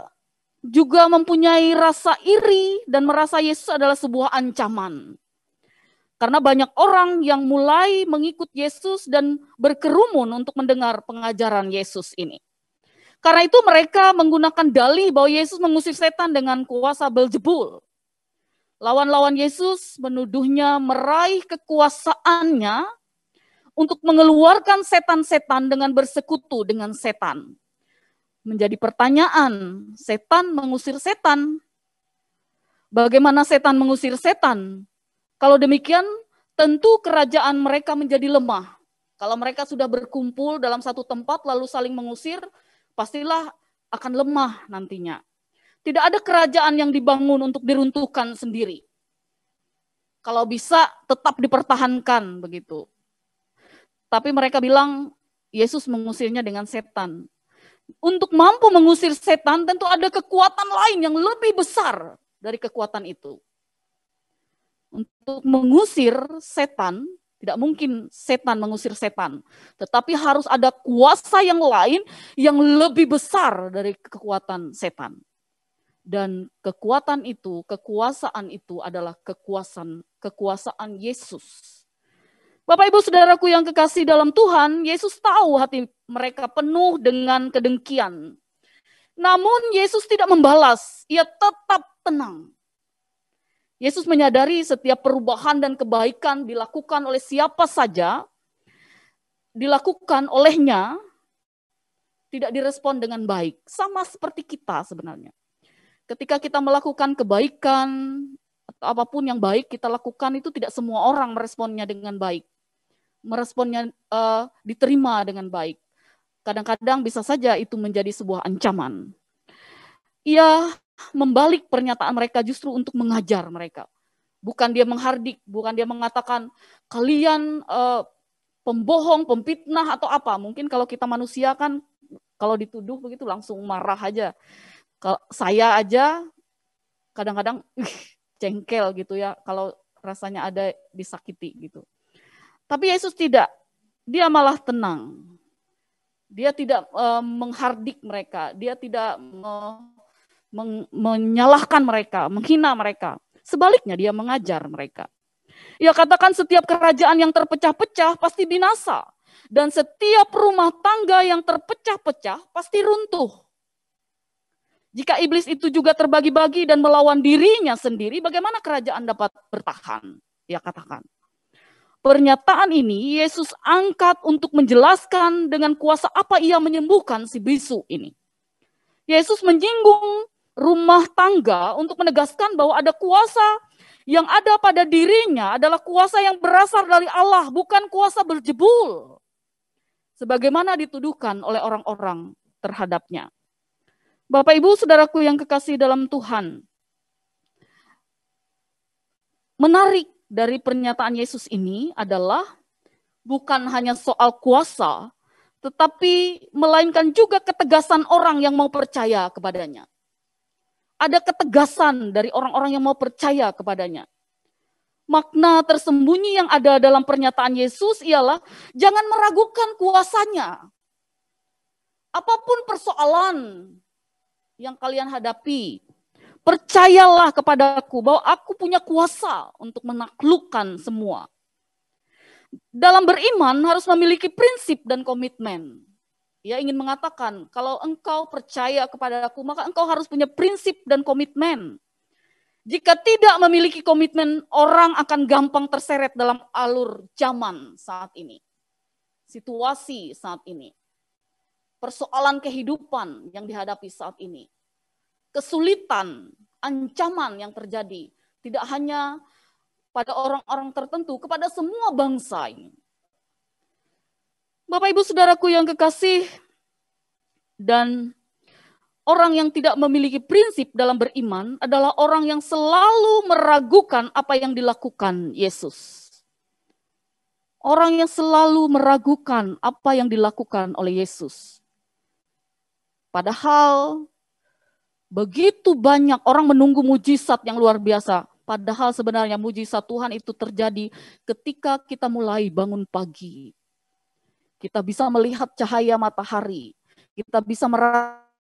D: juga mempunyai rasa iri dan merasa Yesus adalah sebuah ancaman. Karena banyak orang yang mulai mengikut Yesus dan berkerumun untuk mendengar pengajaran Yesus ini. Karena itu mereka menggunakan dalih bahwa Yesus mengusir setan dengan kuasa Beelzebul. Lawan-lawan Yesus menuduhnya meraih kekuasaannya untuk mengeluarkan setan-setan dengan bersekutu dengan setan. Menjadi pertanyaan, setan mengusir setan. Bagaimana setan mengusir setan? Kalau demikian, tentu kerajaan mereka menjadi lemah. Kalau mereka sudah berkumpul dalam satu tempat lalu saling mengusir, pastilah akan lemah nantinya. Tidak ada kerajaan yang dibangun untuk diruntuhkan sendiri. Kalau bisa tetap dipertahankan begitu. Tapi mereka bilang Yesus mengusirnya dengan setan. Untuk mampu mengusir setan tentu ada kekuatan lain yang lebih besar dari kekuatan itu. Untuk mengusir setan, tidak mungkin setan mengusir setan. Tetapi harus ada kuasa yang lain yang lebih besar dari kekuatan setan. Dan kekuatan itu, kekuasaan itu adalah kekuasaan Yesus. Bapak Ibu Saudaraku yang kekasih dalam Tuhan, Yesus tahu hati mereka penuh dengan kedengkian. Namun Yesus tidak membalas, ia tetap tenang. Yesus menyadari setiap perubahan dan kebaikan dilakukan oleh siapa saja, dilakukan olehnya, tidak direspon dengan baik. Sama seperti kita sebenarnya. Ketika kita melakukan kebaikan, atau apapun yang baik kita lakukan, itu tidak semua orang meresponnya dengan baik. Meresponnya diterima dengan baik. Kadang-kadang bisa saja itu menjadi sebuah ancaman. Ia membalik pernyataan mereka justru untuk mengajar mereka. Bukan dia menghardik, bukan dia mengatakan kalian pembohong, pemfitnah atau apa. Mungkin kalau kita manusia kan kalau dituduh begitu langsung marah aja. Kalau saya aja kadang-kadang jengkel gitu ya kalau rasanya ada disakiti gitu. Tapi Yesus tidak, dia malah tenang. Dia tidak menghardik mereka, dia tidak menyalahkan mereka, menghina mereka. Sebaliknya dia mengajar mereka. Ia katakan setiap kerajaan yang terpecah-pecah pasti binasa. Dan setiap rumah tangga yang terpecah-pecah pasti runtuh. Jika iblis itu juga terbagi-bagi dan melawan dirinya sendiri, bagaimana kerajaan dapat bertahan? Ia katakan. Pernyataan ini Yesus angkat untuk menjelaskan dengan kuasa apa ia menyembuhkan si bisu ini. Yesus menyinggung rumah tangga untuk menegaskan bahwa ada kuasa yang ada pada dirinya adalah kuasa yang berasal dari Allah, bukan kuasa Beelzebul. Sebagaimana dituduhkan oleh orang-orang terhadapnya. Bapak Ibu Saudaraku yang kekasih dalam Tuhan, menarik dari pernyataan Yesus ini adalah bukan hanya soal kuasa, tetapi melainkan juga ketegasan orang yang mau percaya kepadanya. Ada ketegasan dari orang-orang yang mau percaya kepadanya. Makna tersembunyi yang ada dalam pernyataan Yesus ialah jangan meragukan kuasanya. Apapun persoalan yang kalian hadapi, percayalah kepadaku bahwa aku punya kuasa untuk menaklukkan semua. Dalam beriman harus memiliki prinsip dan komitmen. Ia ingin mengatakan, kalau engkau percaya kepadaku, maka engkau harus punya prinsip dan komitmen. Jika tidak memiliki komitmen, orang akan gampang terseret dalam alur zaman saat ini. Situasi saat ini. Persoalan kehidupan yang dihadapi saat ini. Kesulitan, ancaman yang terjadi tidak hanya pada orang-orang tertentu, kepada semua bangsa ini. Bapak Ibu Saudaraku yang kekasih, dan orang yang tidak memiliki prinsip dalam beriman adalah orang yang selalu meragukan apa yang dilakukan Yesus. Orang yang selalu meragukan apa yang dilakukan oleh Yesus. Padahal begitu banyak orang menunggu mujizat yang luar biasa. Padahal sebenarnya mujizat Tuhan itu terjadi ketika kita mulai bangun pagi. Kita bisa melihat cahaya matahari. Kita bisa merasakan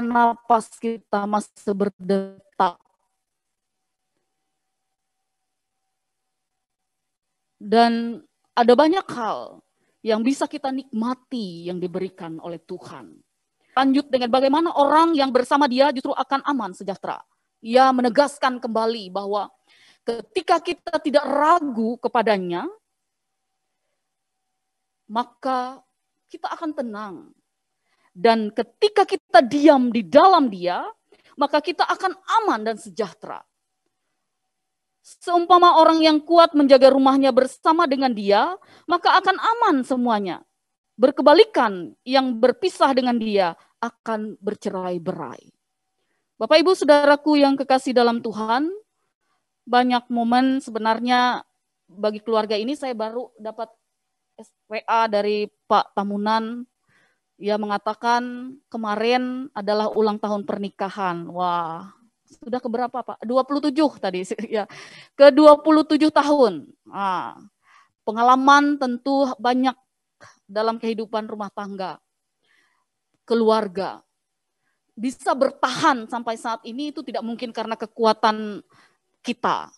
D: napas kita masih berdetak. Dan ada banyak hal yang bisa kita nikmati yang diberikan oleh Tuhan. Lanjut dengan bagaimana orang yang bersama dia justru akan aman sejahtera. Ia menegaskan kembali bahwa ketika kita tidak ragu kepadanya, maka kita akan tenang. Dan ketika kita diam di dalam dia, maka kita akan aman dan sejahtera. Seumpama orang yang kuat menjaga rumahnya bersama dengan dia, maka akan aman semuanya. Berkebalikan, yang berpisah dengan dia akan bercerai-berai. Bapak Ibu Saudaraku yang kekasih dalam Tuhan, banyak momen sebenarnya bagi keluarga ini saya baru dapat WA dari Pak Tamunan. Ia mengatakan kemarin adalah ulang tahun pernikahan. Wah, sudah keberapa Pak? 27 tadi ya. Ke-27 tahun. Nah, pengalaman tentu banyak dalam kehidupan rumah tangga, keluarga. Bisa bertahan sampai saat ini itu tidak mungkin karena kekuatan kita.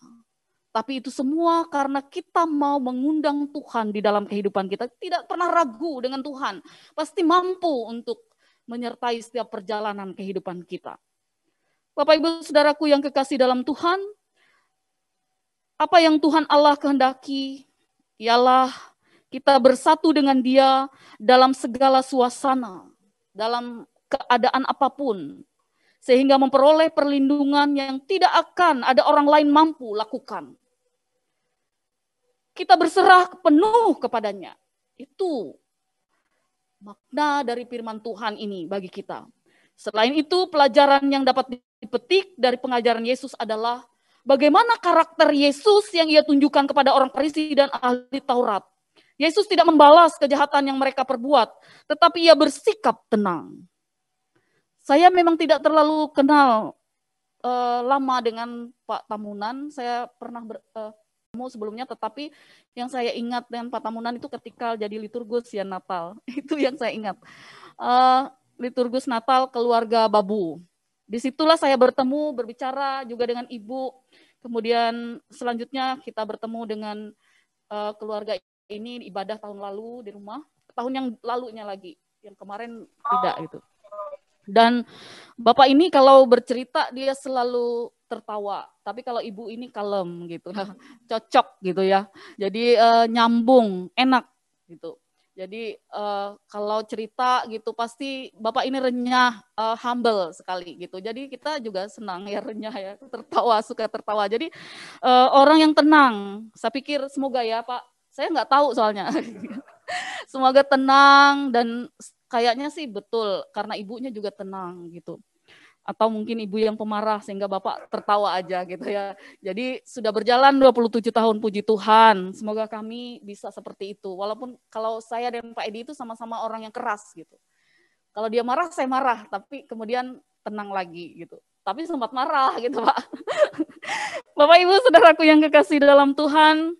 D: Tapi itu semua karena kita mau mengundang Tuhan di dalam kehidupan kita. Tidak pernah ragu dengan Tuhan. Pasti mampu untuk menyertai setiap perjalanan kehidupan kita. Bapak Ibu Saudaraku yang kekasih dalam Tuhan, apa yang Tuhan Allah kehendaki ialah kita bersatu dengan Dia dalam segala suasana, dalam keadaan apapun, sehingga memperoleh perlindungan yang tidak akan ada orang lain mampu lakukan. Kita berserah penuh kepadanya. Itu makna dari firman Tuhan ini bagi kita. Selain itu, pelajaran yang dapat dipetik dari pengajaran Yesus adalah bagaimana karakter Yesus yang ia tunjukkan kepada orang Farisi dan ahli Taurat. Yesus tidak membalas kejahatan yang mereka perbuat, tetapi ia bersikap tenang. Saya memang tidak terlalu kenal lama dengan Pak Tamunan. Saya pernah bertemu sebelumnya, tetapi yang saya ingat dengan Pak Tamunan itu ketika jadi liturgus ya Natal. Itu yang saya ingat. Liturgus Natal keluarga Babu. Disitulah saya bertemu, berbicara juga dengan ibu. Kemudian selanjutnya kita bertemu dengan keluarga ini ibadah tahun lalu di rumah. Tahun yang lalunya lagi, yang kemarin tidak gitu. Dan Bapak ini kalau bercerita dia selalu tertawa, tapi kalau ibu ini kalem gitu, cocok gitu ya. Jadi nyambung, enak gitu. Jadi kalau cerita gitu pasti Bapak ini renyah, humble sekali gitu. Jadi kita juga senang ya renyah ya, tertawa, suka tertawa. Jadi orang yang tenang. Saya pikir semoga ya Pak, saya nggak tahu soalnya. Semoga tenang dan kayaknya sih betul karena ibunya juga tenang gitu. Atau mungkin ibu yang pemarah sehingga Bapak tertawa aja gitu ya. Jadi sudah berjalan 27 tahun, puji Tuhan. Semoga kami bisa seperti itu. Walaupun kalau saya dan Pak Edi itu sama-sama orang yang keras gitu. Kalau dia marah, saya marah. Tapi kemudian tenang lagi gitu. Tapi sempat marah gitu Pak. Bapak Ibu saudaraku yang kekasih dalam Tuhan.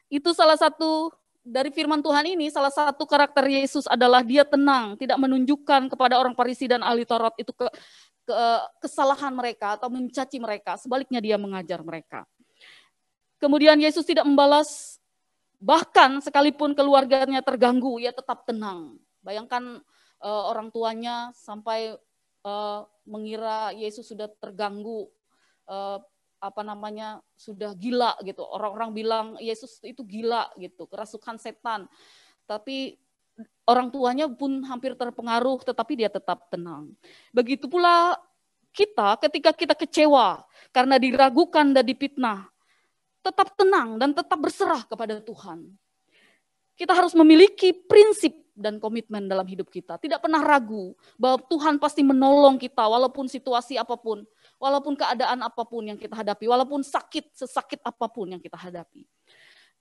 D: Itu salah satu dari firman Tuhan ini, salah satu karakter Yesus adalah dia tenang, tidak menunjukkan kepada orang Farisi dan ahli Taurat itu kesalahan mereka atau mencaci mereka, sebaliknya dia mengajar mereka. Kemudian Yesus tidak membalas, bahkan sekalipun keluarganya terganggu, ia tetap tenang. Bayangkan orang tuanya sampai mengira Yesus sudah terganggu, sudah gila gitu. Orang-orang bilang Yesus itu gila gitu, kerasukan setan. Tapi orang tuanya pun hampir terpengaruh, tetapi dia tetap tenang. Begitu pula kita ketika kita kecewa karena diragukan dan difitnah, tetap tenang dan tetap berserah kepada Tuhan. Kita harus memiliki prinsip dan komitmen dalam hidup kita. Tidak pernah ragu bahwa Tuhan pasti menolong kita walaupun situasi apapun, walaupun keadaan apapun yang kita hadapi, walaupun sesakit apapun yang kita hadapi.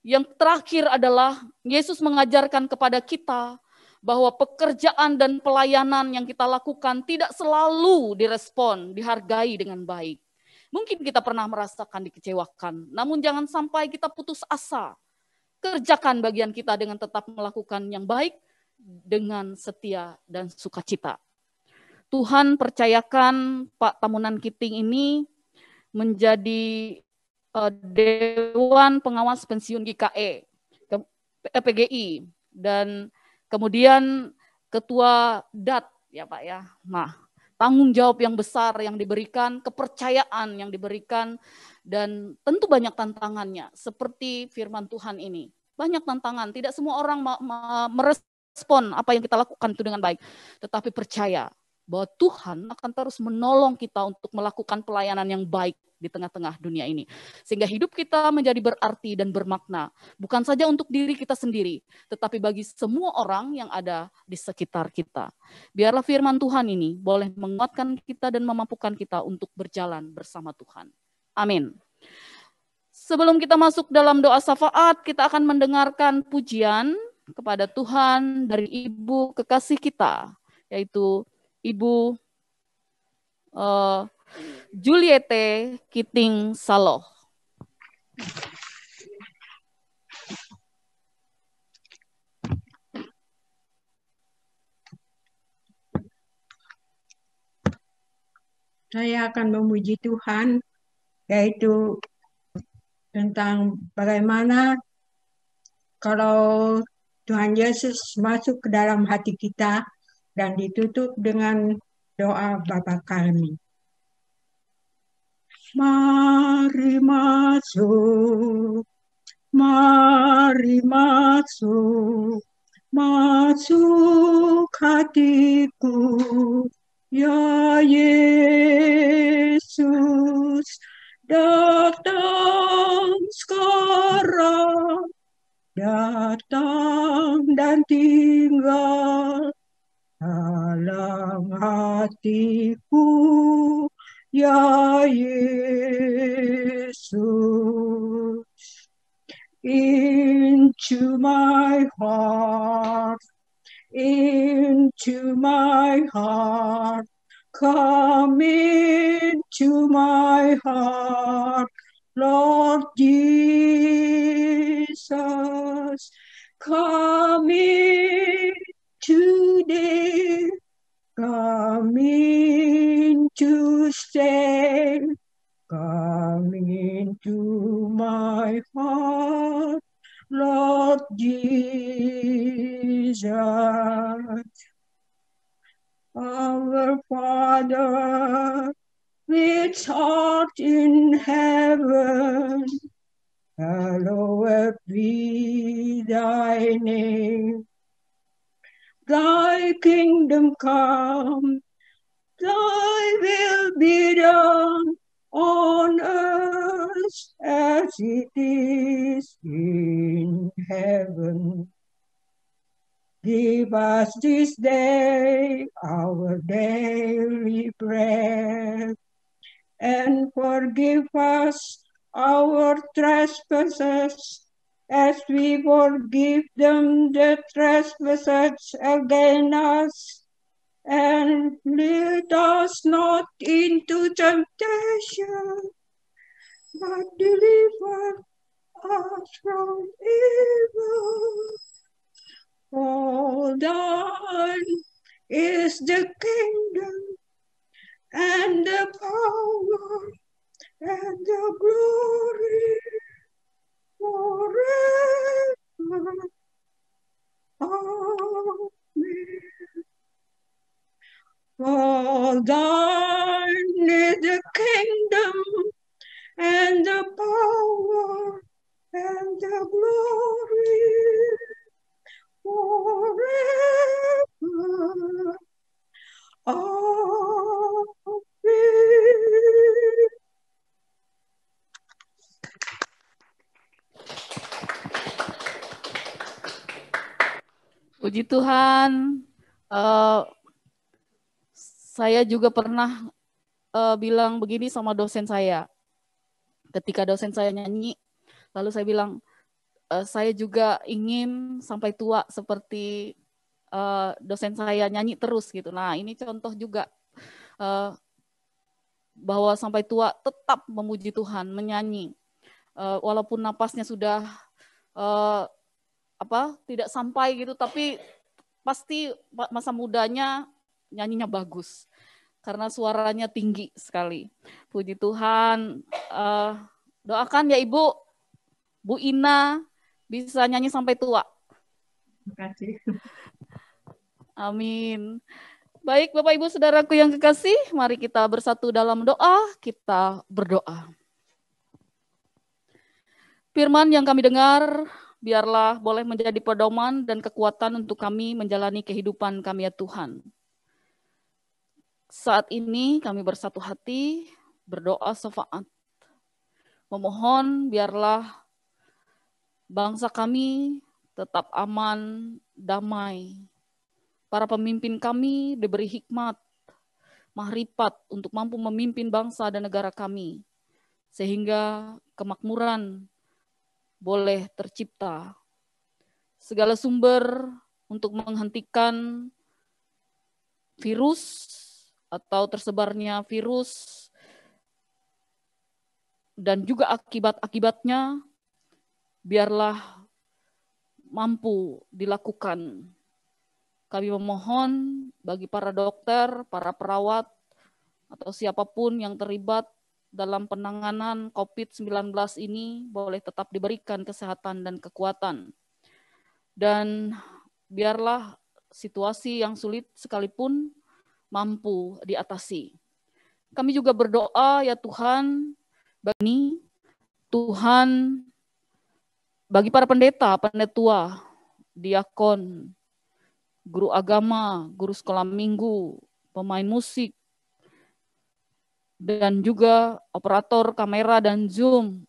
D: Yang terakhir adalah Yesus mengajarkan kepada kita bahwa pekerjaan dan pelayanan yang kita lakukan tidak selalu direspon, dihargai dengan baik. Mungkin kita pernah merasakan dikecewakan, namun jangan sampai kita putus asa. Kerjakan bagian kita dengan tetap melakukan yang baik, dengan setia dan sukacita. Tuhan percayakan Pak Tamunan Kiting ini menjadi Dewan Pengawas Pensiun GKE, PGI, dan kemudian Ketua DAT, ya Pak ya. Nah, tanggung jawab yang besar yang diberikan, kepercayaan yang diberikan, dan tentu banyak tantangannya. Seperti firman Tuhan ini, banyak tantangan. Tidak semua orang merespon apa yang kita lakukan itu dengan baik. Tetapi percaya bahwa Tuhan akan terus menolong kita untuk melakukan pelayanan yang baik di tengah-tengah dunia ini. Sehingga hidup kita menjadi berarti dan bermakna. Bukan saja untuk diri kita sendiri, tetapi bagi semua orang yang ada di sekitar kita. Biarlah firman Tuhan ini boleh menguatkan kita dan memampukan kita untuk berjalan bersama Tuhan. Amin. Sebelum kita masuk dalam doa syafaat, kita akan mendengarkan pujian kepada Tuhan dari Ibu kekasih kita, yaitu Ibu Juliette Kiting Saloh.
J: Saya akan memuji Tuhan, yaitu tentang bagaimana kalau Tuhan Yesus masuk ke dalam hati kita dan ditutup dengan doa Bapa kami. Mari masuk, mari masuk, masuk hatiku, ya Yesus, datang sekarang, datang dan tinggal dalam hatiku, ya Yesus. Into my heart, into my heart, come into my heart, Lord Jesus, come in today, come in to stay, come into my heart, Lord Jesus. Our Father, which art in heaven, hallowed be thy name. Thy kingdom come, thy will be done on earth as it is in heaven. Give us this day our daily bread, and forgive us our trespasses, as we forgive them that trespass against us. And lead us not into temptation, but deliver us from evil. For thine is the kingdom, and the power, and the glory, forever. Amen. For thine is the kingdom, and the power, and the glory, forever. Amen.
D: Puji Tuhan. Saya juga pernah bilang begini sama dosen saya. Ketika dosen saya nyanyi, lalu saya bilang, saya juga ingin sampai tua seperti dosen saya nyanyi terus gitu. Nah, ini contoh juga bahwa sampai tua tetap memuji Tuhan, menyanyi. Walaupun napasnya sudah tidak sampai gitu, tapi pasti masa mudanya nyanyinya bagus karena suaranya tinggi sekali. Puji Tuhan. Doakan ya Ibu, Bu Ina bisa nyanyi sampai tua.
J: Terima kasih.
D: Amin. Baik Bapak Ibu Saudaraku yang kekasih, mari kita bersatu dalam doa, kita berdoa. Firman yang kami dengar, biarlah boleh menjadi pedoman dan kekuatan untuk kami menjalani kehidupan kami ya Tuhan. Saat ini kami bersatu hati, berdoa syafaat. Memohon biarlah bangsa kami tetap aman, damai. Para pemimpin kami diberi hikmat, mahrifat untuk mampu memimpin bangsa dan negara kami. Sehingga kemakmuran boleh tercipta. Segala sumber untuk menghentikan virus atau tersebarnya virus dan juga akibat-akibatnya biarlah mampu dilakukan. Kami memohon bagi para dokter, para perawat, atau siapapun yang terlibat dalam penanganan COVID-19 ini boleh tetap diberikan kesehatan dan kekuatan. Dan biarlah situasi yang sulit sekalipun mampu diatasi. Kami juga berdoa ya Tuhan, bagi Tuhan, bagi para pendeta, pendetua, diakon, guru agama, guru sekolah minggu, pemain musik, dan juga operator kamera dan Zoom,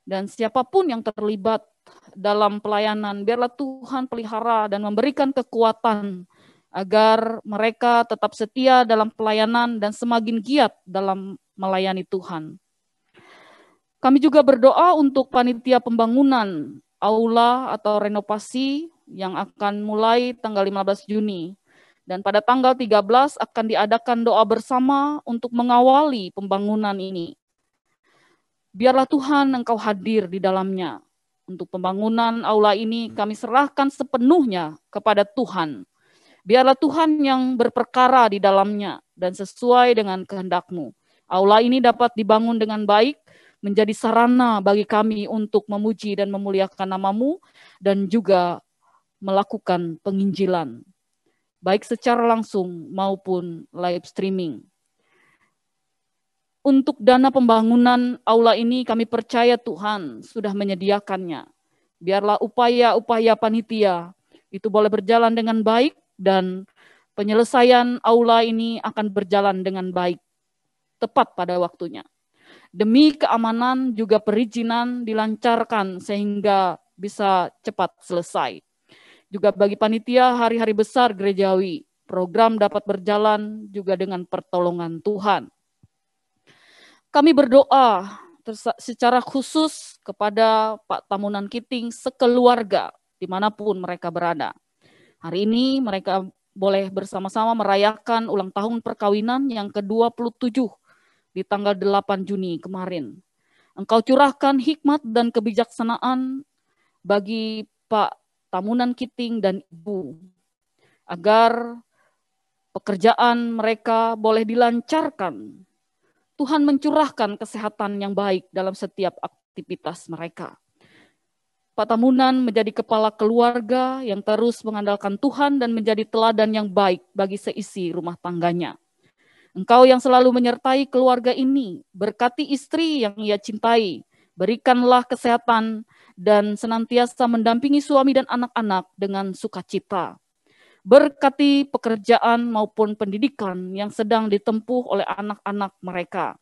D: dan siapapun yang terlibat dalam pelayanan, biarlah Tuhan pelihara dan memberikan kekuatan agar mereka tetap setia dalam pelayanan dan semakin giat dalam melayani Tuhan. Kami juga berdoa untuk panitia pembangunan aula atau renovasi yang akan mulai tanggal 15 Juni. Dan pada tanggal 13 akan diadakan doa bersama untuk mengawali pembangunan ini. Biarlah Tuhan Engkau hadir di dalamnya. Untuk pembangunan aula ini kami serahkan sepenuhnya kepada Tuhan. Biarlah Tuhan yang berperkara di dalamnya dan sesuai dengan kehendak-Mu. Aula ini dapat dibangun dengan baik, menjadi sarana bagi kami untuk memuji dan memuliakan nama-Mu dan juga melakukan penginjilan, baik secara langsung maupun live streaming. Untuk dana pembangunan aula ini kami percaya Tuhan sudah menyediakannya. Biarlah upaya-upaya panitia itu boleh berjalan dengan baik dan penyelesaian aula ini akan berjalan dengan baik, tepat pada waktunya. Demi keamanan juga perizinan dilancarkan sehingga bisa cepat selesai. Juga bagi panitia hari-hari besar gerejawi, program dapat berjalan juga dengan pertolongan Tuhan. Kami berdoa secara khusus kepada Pak Tamunan Kiting sekeluarga dimanapun mereka berada. Hari ini mereka boleh bersama-sama merayakan ulang tahun perkawinan yang ke-27 di tanggal 8 Juni kemarin. Engkau curahkan hikmat dan kebijaksanaan bagi Pak Tamunan Kiting dan Ibu, agar pekerjaan mereka boleh dilancarkan. Tuhan mencurahkan kesehatan yang baik dalam setiap aktivitas mereka. Pak Tamunan menjadi kepala keluarga yang terus mengandalkan Tuhan dan menjadi teladan yang baik bagi seisi rumah tangganya. Engkau yang selalu menyertai keluarga ini, berkati istri yang ia cintai, berikanlah kesehatan dan senantiasa mendampingi suami dan anak-anak dengan sukacita. Berkati pekerjaan maupun pendidikan yang sedang ditempuh oleh anak-anak mereka,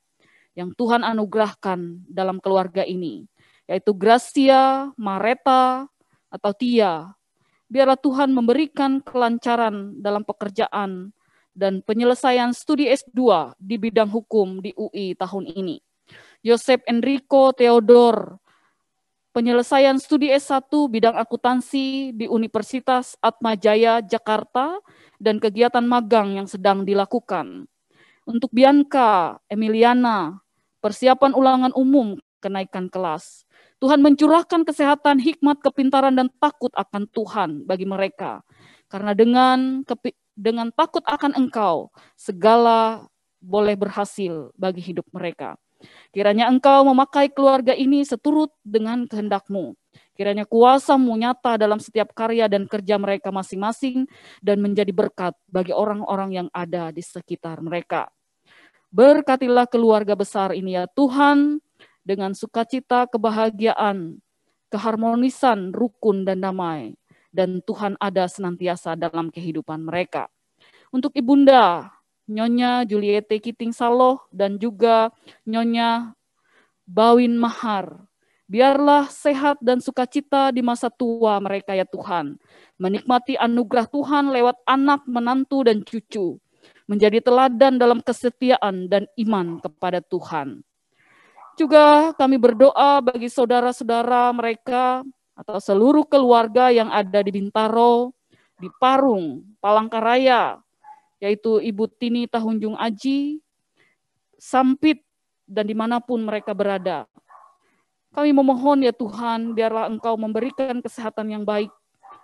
D: yang Tuhan anugerahkan dalam keluarga ini, yaitu Gracia, Mareta, atau Tia, Biarlah Tuhan memberikan kelancaran dalam pekerjaan dan penyelesaian studi S2 di bidang hukum di UI tahun ini. Yosef Enrico Theodor, penyelesaian studi S1 bidang akuntansi di Universitas Atmajaya, Jakarta, dan kegiatan magang yang sedang dilakukan. Untuk Bianca Emiliana, persiapan ulangan umum kenaikan kelas. Tuhan mencurahkan kesehatan, hikmat, kepintaran, dan takut akan Tuhan bagi mereka. Karena dengan takut akan Engkau, segala boleh berhasil bagi hidup mereka. Kiranya Engkau memakai keluarga ini seturut dengan kehendak-Mu. Kiranya kuasa-Mu nyata dalam setiap karya dan kerja mereka masing-masing dan menjadi berkat bagi orang-orang yang ada di sekitar mereka. Berkatilah keluarga besar ini ya Tuhan, dengan sukacita, kebahagiaan, keharmonisan, rukun, dan damai. Dan Tuhan ada senantiasa dalam kehidupan mereka. Untuk Ibunda, Nyonya Juliette Kiting Saloh, dan juga Nyonya Bawin Mahar, biarlah sehat dan sukacita di masa tua mereka ya Tuhan. Menikmati anugerah Tuhan lewat anak, menantu, dan cucu. Menjadi teladan dalam kesetiaan dan iman kepada Tuhan. Juga kami berdoa bagi saudara-saudara mereka atau seluruh keluarga yang ada di Bintaro, di Parung, Palangkaraya, yaitu Ibu Tini Tahunjung Aji, Sampit, dan dimanapun mereka berada. Kami memohon ya Tuhan, biarlah Engkau memberikan kesehatan yang baik,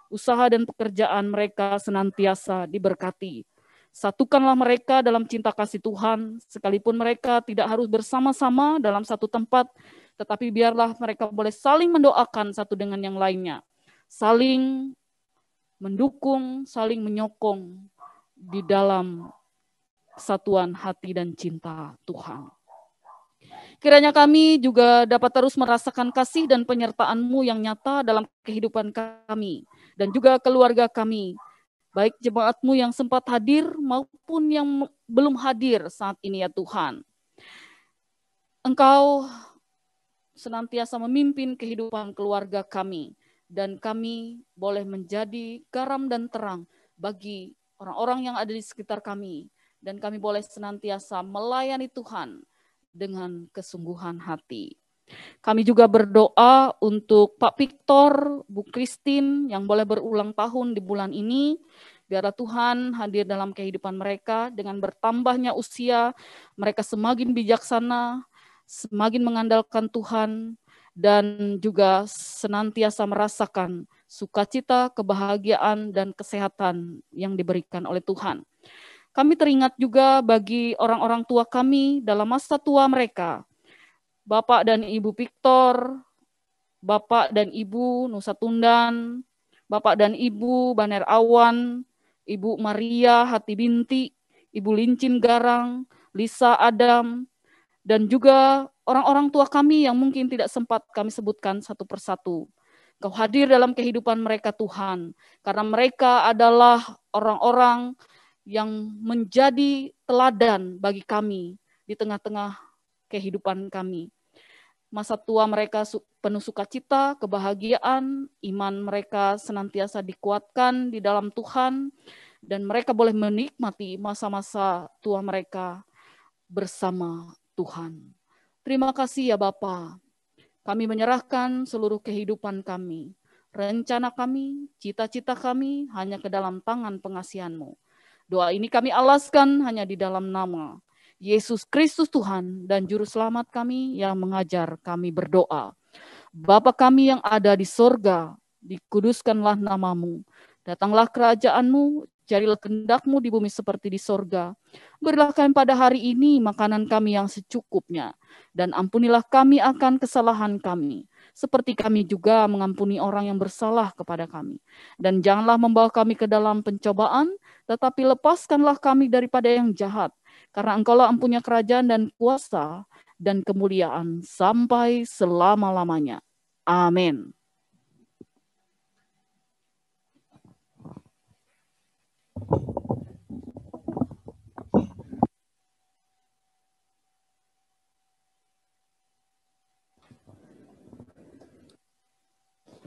D: usaha dan pekerjaan mereka senantiasa diberkati. Satukanlah mereka dalam cinta kasih Tuhan, sekalipun mereka tidak harus bersama-sama dalam satu tempat, tetapi biarlah mereka boleh saling mendoakan satu dengan yang lainnya, saling mendukung, saling menyokong di dalam kesatuan hati dan cinta Tuhan. Kiranya kami juga dapat terus merasakan kasih dan penyertaan-Mu yang nyata dalam kehidupan kami, dan juga keluarga kami, baik jemaat-Mu yang sempat hadir maupun yang belum hadir saat ini ya Tuhan. Engkau senantiasa memimpin kehidupan keluarga kami, dan kami boleh menjadi garam dan terang bagi orang-orang yang ada di sekitar kami, dan kami boleh senantiasa melayani Tuhan dengan kesungguhan hati. Kami juga berdoa untuk Pak Victor, Bu Christine yang boleh berulang tahun di bulan ini. Biarlah Tuhan hadir dalam kehidupan mereka dengan bertambahnya usia, mereka semakin bijaksana, semakin mengandalkan Tuhan, dan juga senantiasa merasakan sukacita, kebahagiaan, dan kesehatan yang diberikan oleh Tuhan. Kami teringat juga bagi orang-orang tua kami dalam masa tua mereka, Bapak dan Ibu Victor, Bapak dan Ibu Nusa Tundan, Bapak dan Ibu Baner Awan, Ibu Maria Hati Binti, Ibu Lincin Garang, Lisa Adam, dan juga orang-orang tua kami yang mungkin tidak sempat kami sebutkan satu persatu. Kau hadir dalam kehidupan mereka Tuhan, karena mereka adalah orang-orang yang menjadi teladan bagi kami di tengah-tengah kehidupan kami. Masa tua mereka penuh sukacita, kebahagiaan, iman mereka senantiasa dikuatkan di dalam Tuhan, dan mereka boleh menikmati masa-masa tua mereka bersama Tuhan. Terima kasih ya Bapa. Kami menyerahkan seluruh kehidupan kami, rencana kami, cita-cita kami hanya ke dalam tangan pengasihan-Mu. Doa ini kami alaskan hanya di dalam nama Yesus Kristus Tuhan dan Juru Selamat kami yang mengajar kami berdoa. Bapa kami yang ada di sorga, dikuduskanlah nama-Mu. Datanglah kerajaan-Mu, jadilah kehendak-Mu di bumi seperti di sorga. Berilah kami pada hari ini makanan kami yang secukupnya, dan ampunilah kami akan kesalahan kami, seperti kami juga mengampuni orang yang bersalah kepada kami. Dan janganlah membawa kami ke dalam pencobaan, tetapi lepaskanlah kami daripada yang jahat, karena Engkaulah empunya kerajaan dan kuasa dan kemuliaan sampai selama-lamanya. Amin.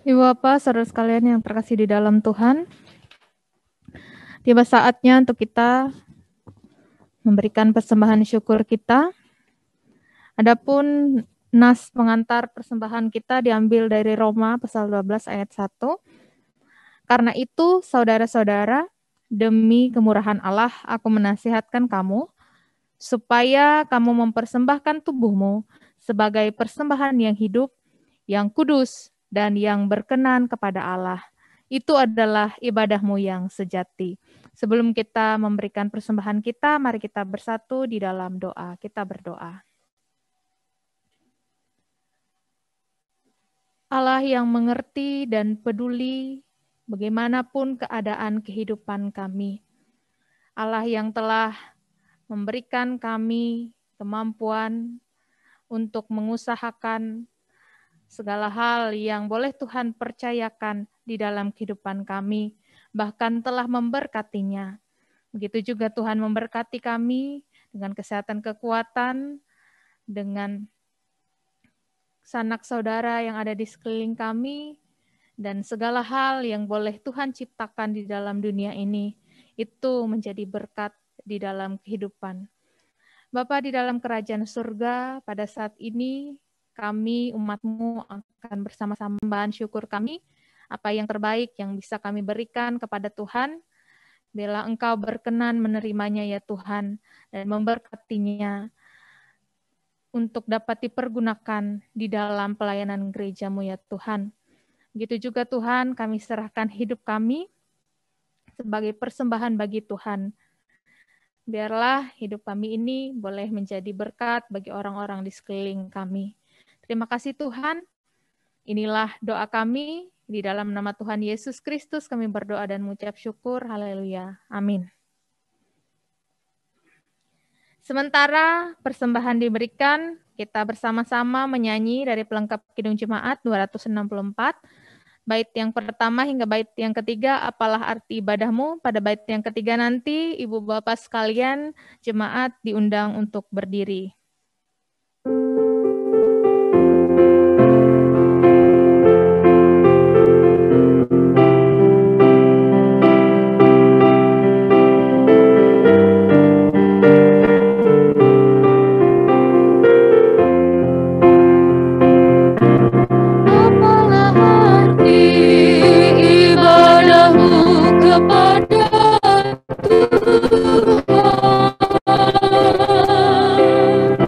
H: Ibu Bapak, saudara sekalian yang terkasih di dalam Tuhan, tiba saatnya untuk kita memberikan persembahan syukur kita. Adapun nas pengantar persembahan kita diambil dari Roma pasal 12 ayat 1. Karena itu, saudara-saudara, demi kemurahan Allah, aku menasihatkan kamu, supaya kamu mempersembahkan tubuhmu sebagai persembahan yang hidup, yang kudus, dan yang berkenan kepada Allah. Itu adalah ibadahmu yang sejati. Sebelum kita memberikan persembahan kita, mari kita bersatu di dalam doa. Kita berdoa. Allah yang mengerti dan peduli bagaimanapun keadaan kehidupan kami. Allah yang telah memberikan kami kemampuan untuk mengusahakan segala hal yang boleh Tuhan percayakan di dalam kehidupan kami, bahkan telah memberkatinya. Begitu juga Tuhan memberkati kami dengan kesehatan kekuatan, dengan sanak saudara yang ada di sekeliling kami, dan segala hal yang boleh Tuhan ciptakan di dalam dunia ini, itu menjadi berkat di dalam kehidupan. Bapa di dalam kerajaan surga, pada saat ini kami umat-Mu akan bersama-sama membahan syukur kami, apa yang terbaik yang bisa kami berikan kepada Tuhan, bila Engkau berkenan menerimanya ya Tuhan, dan memberkatinya untuk dapat dipergunakan di dalam pelayanan gereja-Mu ya Tuhan. Begitu juga Tuhan, kami serahkan hidup kami sebagai persembahan bagi Tuhan. Biarlah hidup kami ini boleh menjadi berkat bagi orang-orang di sekeliling kami. Terima kasih Tuhan. Inilah doa kami. Di dalam nama Tuhan Yesus Kristus kami berdoa dan mengucap syukur. Haleluya. Amin. Sementara persembahan diberikan, kita bersama-sama menyanyi dari pelengkap Kidung Jemaat 264. Bait yang pertama hingga bait yang ketiga, apalah arti ibadahmu. Pada bait yang ketiga nanti, Ibu Bapak sekalian, jemaat diundang untuk berdiri.
N: Kepada Tuhan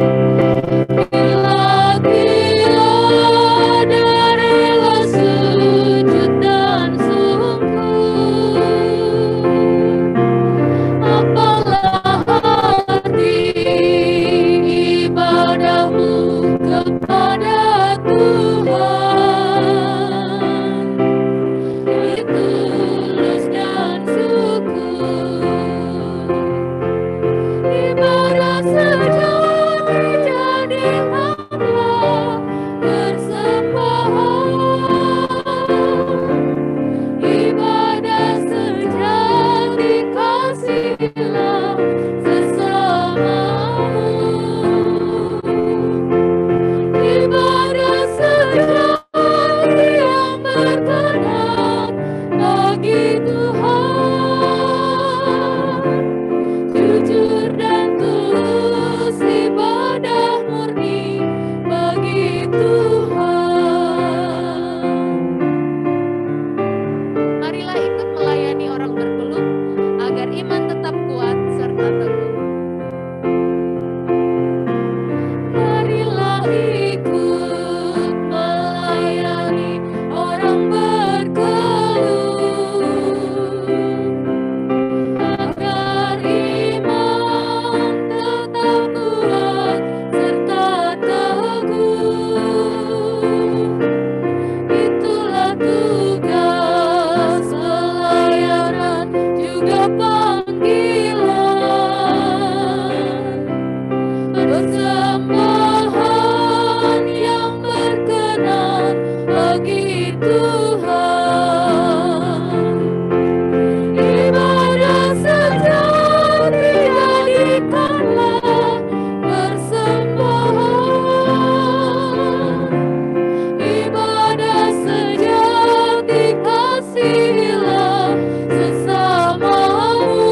N: kasihilah sesamamu.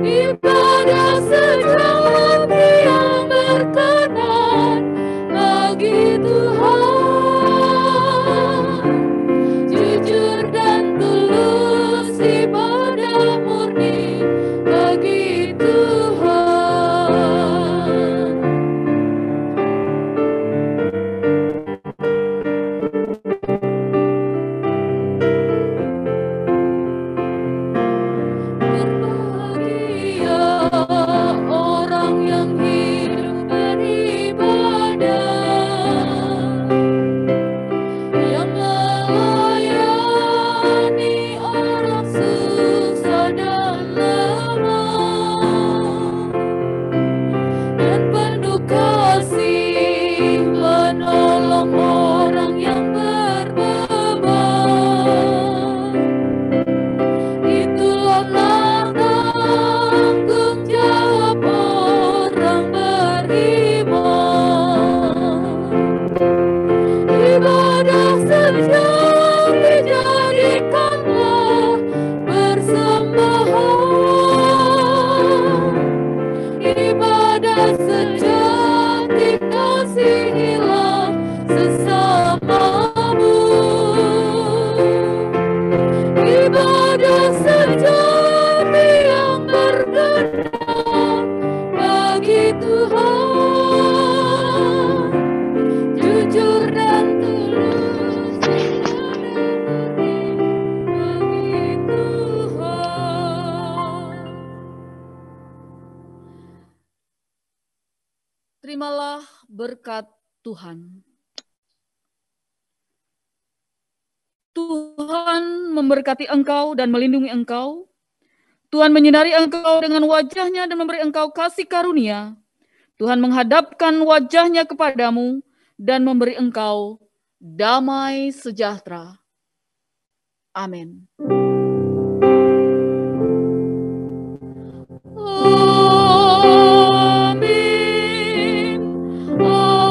N: Ibadah sejati yang berkenan bagi Tuhan, jujur dan tulus ibadah murni bagi Tuhan. Berbahagia orang yang hidup beribadah, yang melayani orang susah dan lemah, dan penuh kasih menolong orang yang berbeban. Itulah tanggung jawab orang beriman. Ibadah sejati jadikanlah persembahan. Ibadah sejati kasihilah sesamamu. Ibadah sejati yang berkenan bagi Tuhan, jujur dan tulus bagi Tuhan.
D: Terimalah berkat Tuhan. Tuhan memberkati engkau dan melindungi engkau. Tuhan menyinari engkau dengan wajah-Nya dan memberi engkau kasih karunia. Tuhan menghadapkan wajah-Nya kepadamu dan memberi engkau damai sejahtera. Amin. Amin. Amin.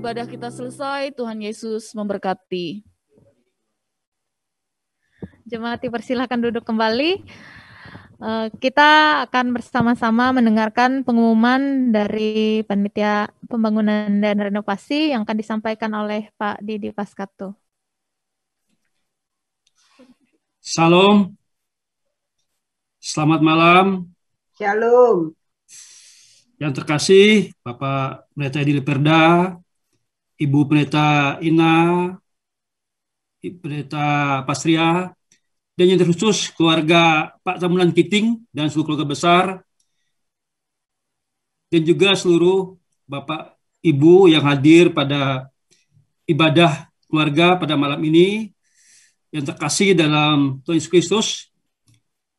D: Ibadah kita selesai, Tuhan Yesus memberkati.
H: Jemaat dipersilahkan duduk kembali. Kita akan bersama-sama mendengarkan pengumuman dari Panitia Pembangunan dan Renovasi yang akan disampaikan oleh Pak Didi Paskato.
G: Salam. Selamat malam.
C: Shalom.
G: Yang terkasih Bapak Pendeta Edi Liperda, Ibu Pendeta Ina, Ibu Pendeta Pastria, dan yang terkhusus keluarga Pak Tamunan Kiting dan seluruh keluarga besar, dan juga seluruh Bapak Ibu yang hadir pada ibadah keluarga pada malam ini. Yang terkasih dalam Tuhan Yesus Kristus,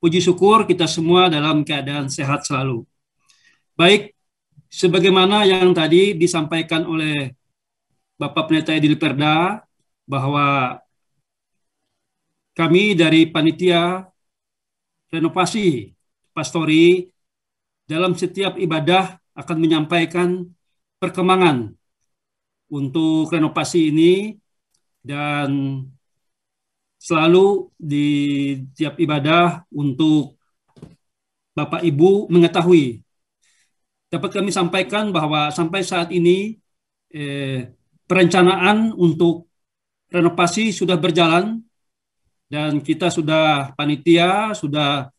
G: puji syukur kita semua dalam keadaan sehat selalu. Baik, sebagaimana yang tadi disampaikan oleh Bapak Pendeta Edi Liperda, bahwa kami dari Panitia Renovasi Pastori dalam setiap ibadah akan menyampaikan perkembangan untuk renovasi ini, dan selalu di tiap ibadah untuk Bapak Ibu mengetahui. Dapat kami sampaikan bahwa sampai saat ini perencanaan untuk renovasi sudah berjalan, dan kita sudah, panitia sudah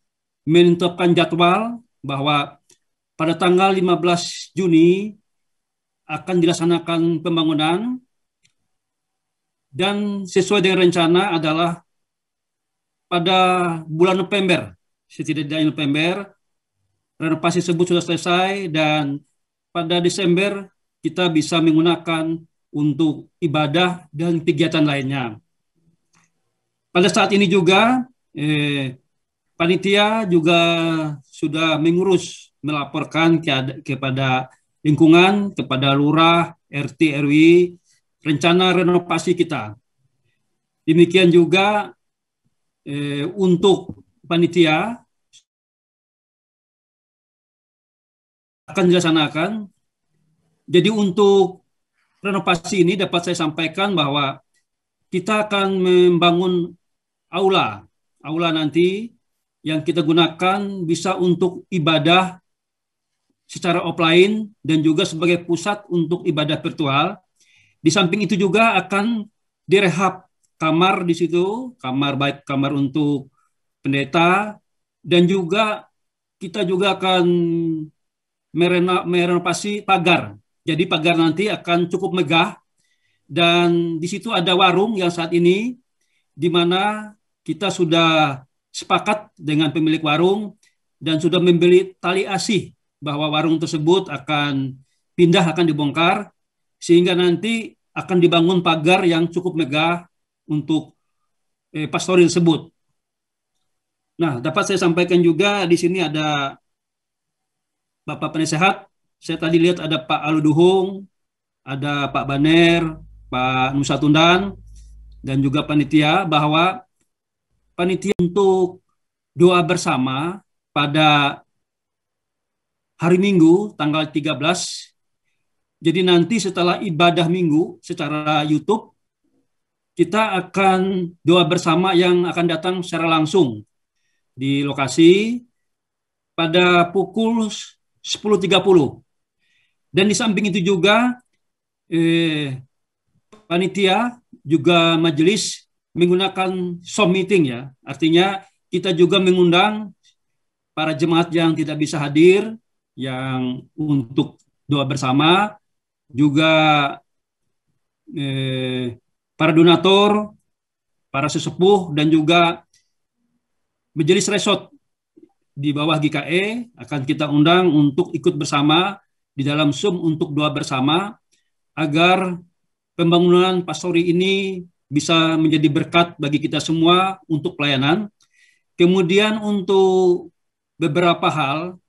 G: menetapkan jadwal bahwa pada tanggal 15 Juni akan dilaksanakan pembangunan, dan sesuai dengan rencana adalah pada bulan November, setidaknya November, renovasi tersebut sudah selesai, dan pada Desember kita bisa menggunakan untuk ibadah dan kegiatan lainnya. Pada saat ini juga panitia juga sudah mengurus, melaporkan kepada lingkungan, kepada lurah, RT, RW, rencana renovasi kita. Demikian juga untuk panitia akan dilaksanakan. Jadi untuk renovasi ini dapat saya sampaikan bahwa kita akan membangun aula nanti yang kita gunakan bisa untuk ibadah secara offline dan juga sebagai pusat untuk ibadah virtual. Di samping itu juga akan direhab kamar di situ, baik kamar untuk pendeta, dan juga kita juga akan merenovasi pagar. Jadi pagar nanti akan cukup megah, dan di situ ada warung yang saat ini di mana kita sudah sepakat dengan pemilik warung dan sudah membeli tali asih bahwa warung tersebut akan pindah, akan dibongkar, sehingga nanti akan dibangun pagar yang cukup megah untuk pastori tersebut. Nah, dapat saya sampaikan juga di sini ada Bapak Penasehat. Saya tadi lihat ada Pak Aluduhung, ada Pak Baner, Pak Nusa Tundan, dan juga panitia, bahwa panitia untuk doa bersama pada hari Minggu tanggal 13. Jadi nanti setelah ibadah Minggu secara YouTube, kita akan doa bersama yang akan datang secara langsung di lokasi pada pukul 10.30. Dan di samping itu juga panitia juga majelis menggunakan Zoom meeting ya. Artinya kita juga mengundang para jemaat yang tidak bisa hadir yang untuk doa bersama, juga para donatur, para sesepuh, dan juga majelis resort di bawah GKE akan kita undang untuk ikut bersama di dalam Zoom untuk doa bersama agar pembangunan pastori ini bisa menjadi berkat bagi kita semua untuk pelayanan. Kemudian untuk beberapa hal,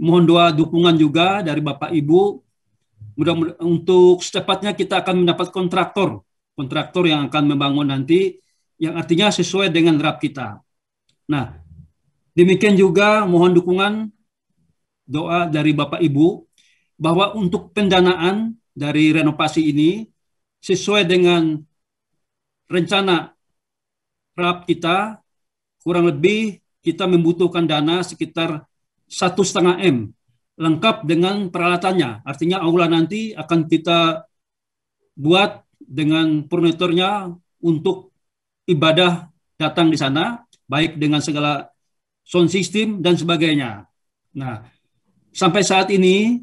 G: mohon doa dukungan juga dari Bapak Ibu. Mudah-mudahan untuk secepatnya kita akan mendapat kontraktor yang akan membangun nanti, yang artinya sesuai dengan RAP kita. Nah, demikian juga mohon dukungan doa dari Bapak Ibu bahwa untuk pendanaan dari renovasi ini sesuai dengan rencana RAP kita, kurang lebih kita membutuhkan dana sekitar 1,5 M lengkap dengan peralatannya. Artinya aula nanti akan kita buat dengan furniturnya untuk ibadah datang di sana, baik dengan segala sound system dan sebagainya. Nah, sampai saat ini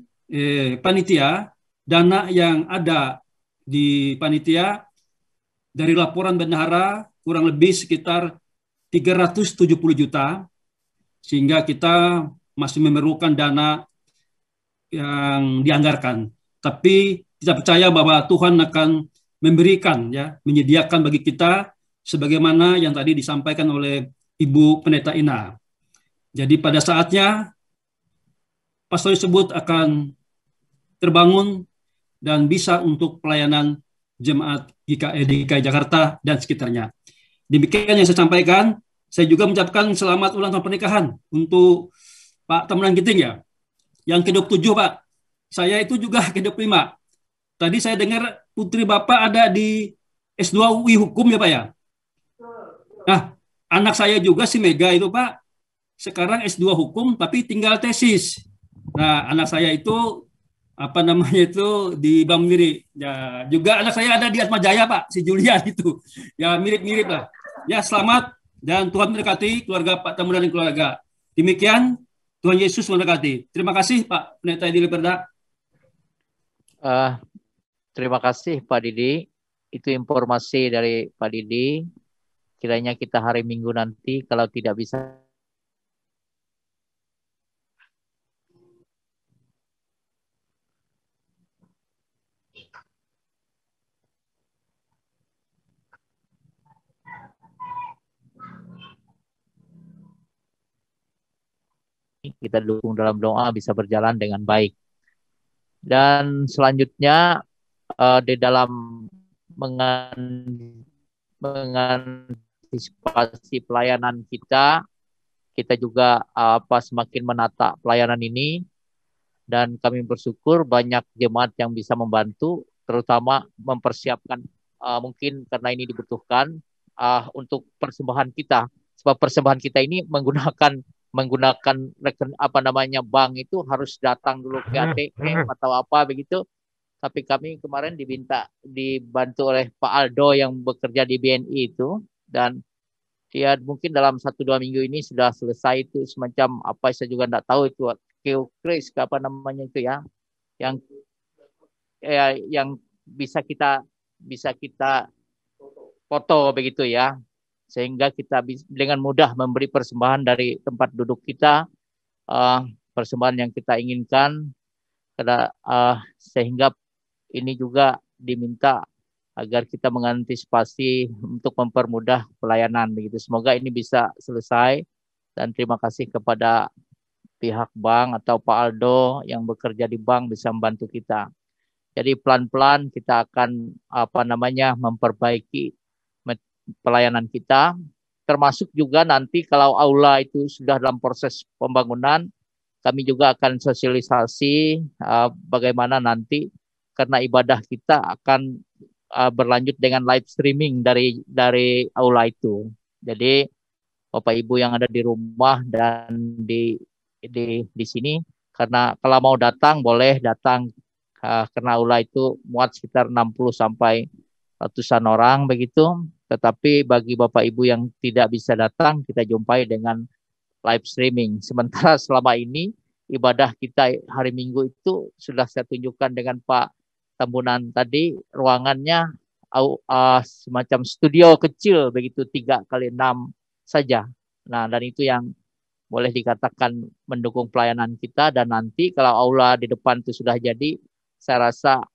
G: panitia, dana yang ada di panitia dari laporan bendahara kurang lebih sekitar 370 juta, sehingga kita masih memerlukan dana yang dianggarkan. Tapi kita percaya bahwa Tuhan akan memberikan, ya, menyediakan bagi kita sebagaimana yang tadi disampaikan oleh Ibu Pendeta Ina. Jadi pada saatnya pastor tersebut akan terbangun dan bisa untuk pelayanan jemaat GKI Jakarta dan sekitarnya. Demikian yang saya sampaikan. Saya juga mengucapkan selamat ulang tahun pernikahan untuk Pak Tamunan Giting ya. Yang ke-27 Pak. Saya itu juga ke-25. Tadi saya dengar putri Bapak ada di S2 UI Hukum ya Pak ya. Nah, anak saya juga si Mega itu Pak. Sekarang S2 Hukum tapi tinggal tesis. Nah, anak saya itu di Bang Miri. Ya, juga anak saya ada di Atmajaya Pak, si Julian itu. Ya mirip-mirip lah. Ya selamat dan Tuhan memberkati keluarga Pak Tamunan dan keluarga. Demikian, Tuhan Yesus memberkati. Terima kasih Pak Pendeta Edi Liperda.
L: Terima kasih Pak Didi. Itu informasi dari Pak Didi. Kiranya kita hari Minggu nanti kalau tidak bisa kita dukung dalam doa bisa berjalan dengan baik. Dan selanjutnya di dalam mengantisipasi mengantisipasi pelayanan kita. Kita juga semakin menata pelayanan ini, dan kami bersyukur banyak jemaat yang bisa membantu, terutama mempersiapkan mungkin karena ini dibutuhkan untuk persembahan kita. Sebab persembahan kita ini menggunakan bank itu harus datang dulu ke ATM atau apa begitu. Tapi kami kemarin dibantu oleh Pak Aldo yang bekerja di BNI itu, dan dia mungkin dalam 1-2 minggu ini sudah selesai itu semacam apa, saya juga tidak tahu itu Geocris apa namanya itu ya, yang bisa kita foto begitu ya, sehingga kita dengan mudah memberi persembahan dari tempat duduk kita, persembahan yang kita inginkan, sehingga ini juga diminta agar kita mengantisipasi untuk mempermudah pelayanan begitu. Semoga ini bisa selesai, dan terima kasih kepada pihak bank atau Pak Aldo yang bekerja di bank bisa membantu kita. Jadi pelan-pelan kita akan memperbaiki pelayanan kita, termasuk juga nanti kalau aula itu sudah dalam proses pembangunan, kami juga akan sosialisasi bagaimana nanti, karena ibadah kita akan berlanjut dengan live streaming dari aula itu. Jadi Bapak Ibu yang ada di rumah dan di sini, karena kalau mau datang boleh datang, karena aula itu muat sekitar 60 sampai ratusan orang begitu. Tetapi bagi Bapak Ibu yang tidak bisa datang, kita jumpai dengan live streaming. Sementara selama ini ibadah kita hari Minggu itu sudah saya tunjukkan dengan Pak Tambunan tadi, ruangannya semacam studio kecil begitu, 3x6 saja. Nah, dan itu yang boleh dikatakan mendukung pelayanan kita. Dan nanti kalau aula di depan itu sudah jadi, saya rasa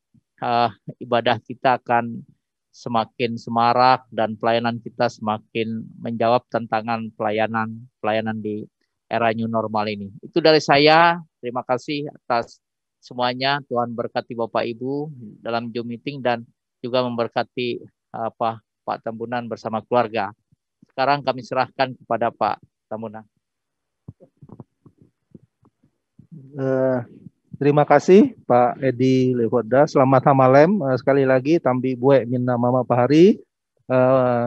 L: ibadah kita akan semakin semarak dan pelayanan kita semakin menjawab tantangan pelayanan di era new normal ini. Itu dari saya. Terima kasih atas semuanya. Tuhan berkati Bapak Ibu dalam Zoom meeting dan juga memberkati Pak Tambunan bersama keluarga. Sekarang kami serahkan kepada Pak Tambunan.
M: Terima kasih Pak Edi Levoda. Selamat Hamalem. Sekali lagi Tambi Bue Minna Mama Pahari.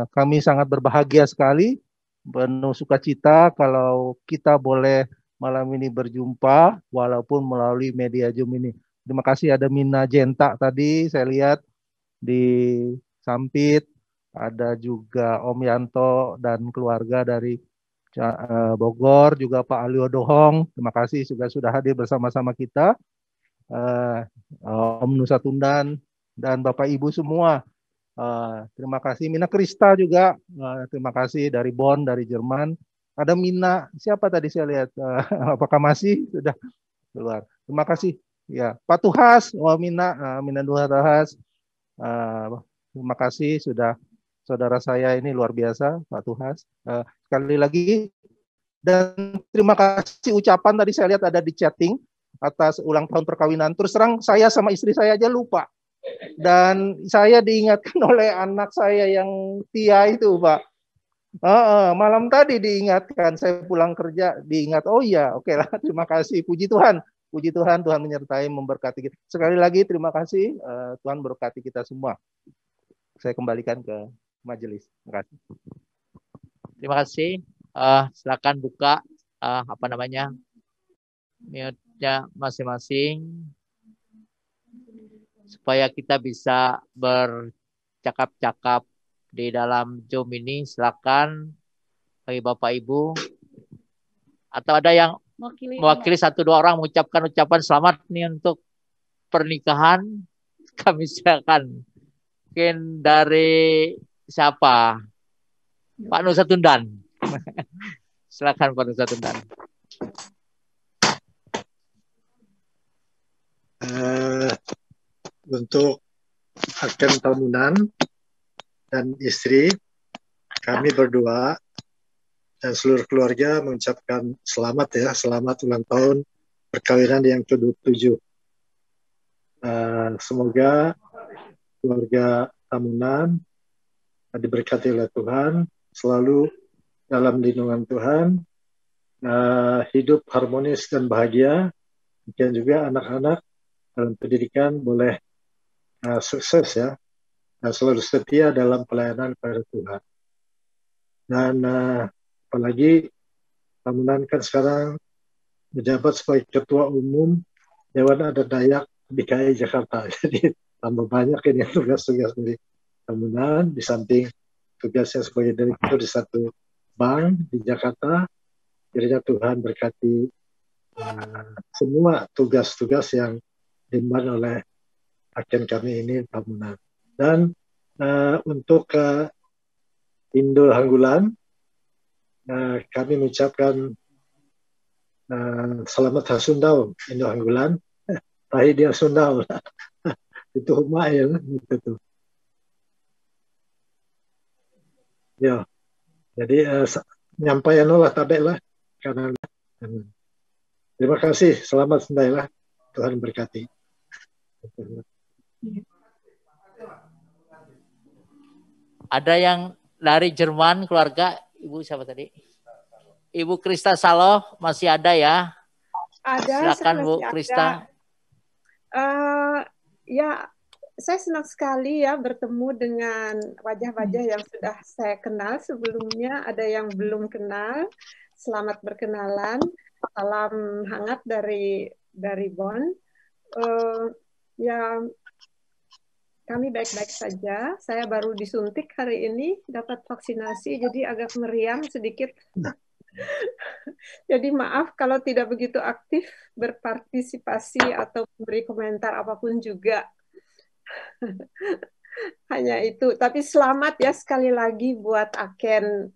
M: Kami sangat berbahagia sekali, penuh sukacita kalau kita boleh malam ini berjumpa walaupun melalui media Zoom ini. Terima kasih ada Mina Jenta tadi saya lihat di Sampit, ada juga Om Yanto dan keluarga dari Bogor, juga Pak Alio Dohong. Terima kasih juga sudah hadir bersama-sama kita. Om Nusa Tundan dan Bapak Ibu semua. Terima kasih. Mina Krista juga. Terima kasih dari Bonn, dari Jerman. Ada Mina, siapa tadi saya lihat? Apakah masih sudah keluar? Terima kasih. Ya, Pak Tuhas, Mina Tuhas. Terima kasih sudah saudara saya ini luar biasa, Pak Tuhas. Sekali lagi dan terima kasih ucapan tadi saya lihat ada di chatting atas ulang tahun perkawinan. Terus terang saya sama istri saya aja lupa. Dan saya diingatkan oleh anak saya yang Tia itu, Pak. Malam tadi diingatkan, saya pulang kerja diingat, oh iya, oke lah, terima kasih, puji Tuhan, Tuhan menyertai, memberkati kita. Sekali lagi terima kasih, Tuhan berkati kita semua. Saya kembalikan ke majelis. Terima kasih.
L: Terima kasih. Silakan buka mute-nya masing-masing supaya kita bisa bercakap-cakap di dalam Zoom ini. Silakan bagi Bapak Ibu, atau ada yang mewakili 1-2 orang mengucapkan ucapan selamat nih untuk pernikahan, kami silakan. Mungkin dari siapa? Pak Nusa Tundan. Silakan Pak Nusa Tundan.
O: Untuk Hakim Tambunan dan istri, kami berdua dan seluruh keluarga mengucapkan selamat ulang tahun perkawinan yang ke-27. Semoga keluarga Tambunan diberkati oleh Tuhan selalu dalam lindungan Tuhan, hidup harmonis dan bahagia. Demikian juga anak-anak dalam pendidikan boleh sukses ya, dan selalu setia dalam pelayanan kepada Tuhan. Dan apalagi Tamunan kan sekarang menjabat sebagai Ketua Umum Dewan Adat Dayak DKI Jakarta. Jadi tambah banyak ini tugas-tugas dari Tamunan, di samping tugasnya sebagai direktur di satu bank di Jakarta. Kiranya Tuhan berkati semua tugas-tugas yang diemban oleh agen kami ini Tamunan. Dan untuk Indul Hanggulan, kami mengucapkan selamat hasundau Indul Hanggulan. Tahi dia sundau. Itu humail gitu tuh. Ya. Jadi nyampaian lah tabek lah karena terima kasih, selamat sendailah, Tuhan berkati.
L: Ada yang dari Jerman keluarga, Ibu siapa tadi? Ibu Krista Saloh masih ada ya?
P: Ada.
L: Silakan Bu Krista.
P: Ya, saya senang sekali ya bertemu dengan wajah-wajah yang sudah saya kenal sebelumnya. Ada yang belum kenal. Selamat berkenalan. Salam hangat dari Bonn. Ya, kami baik-baik saja. Saya baru disuntik hari ini, dapat vaksinasi, jadi agak meriang sedikit. Jadi maaf kalau tidak begitu aktif berpartisipasi atau memberi komentar apapun juga. Hanya itu. Tapi selamat ya sekali lagi buat Aken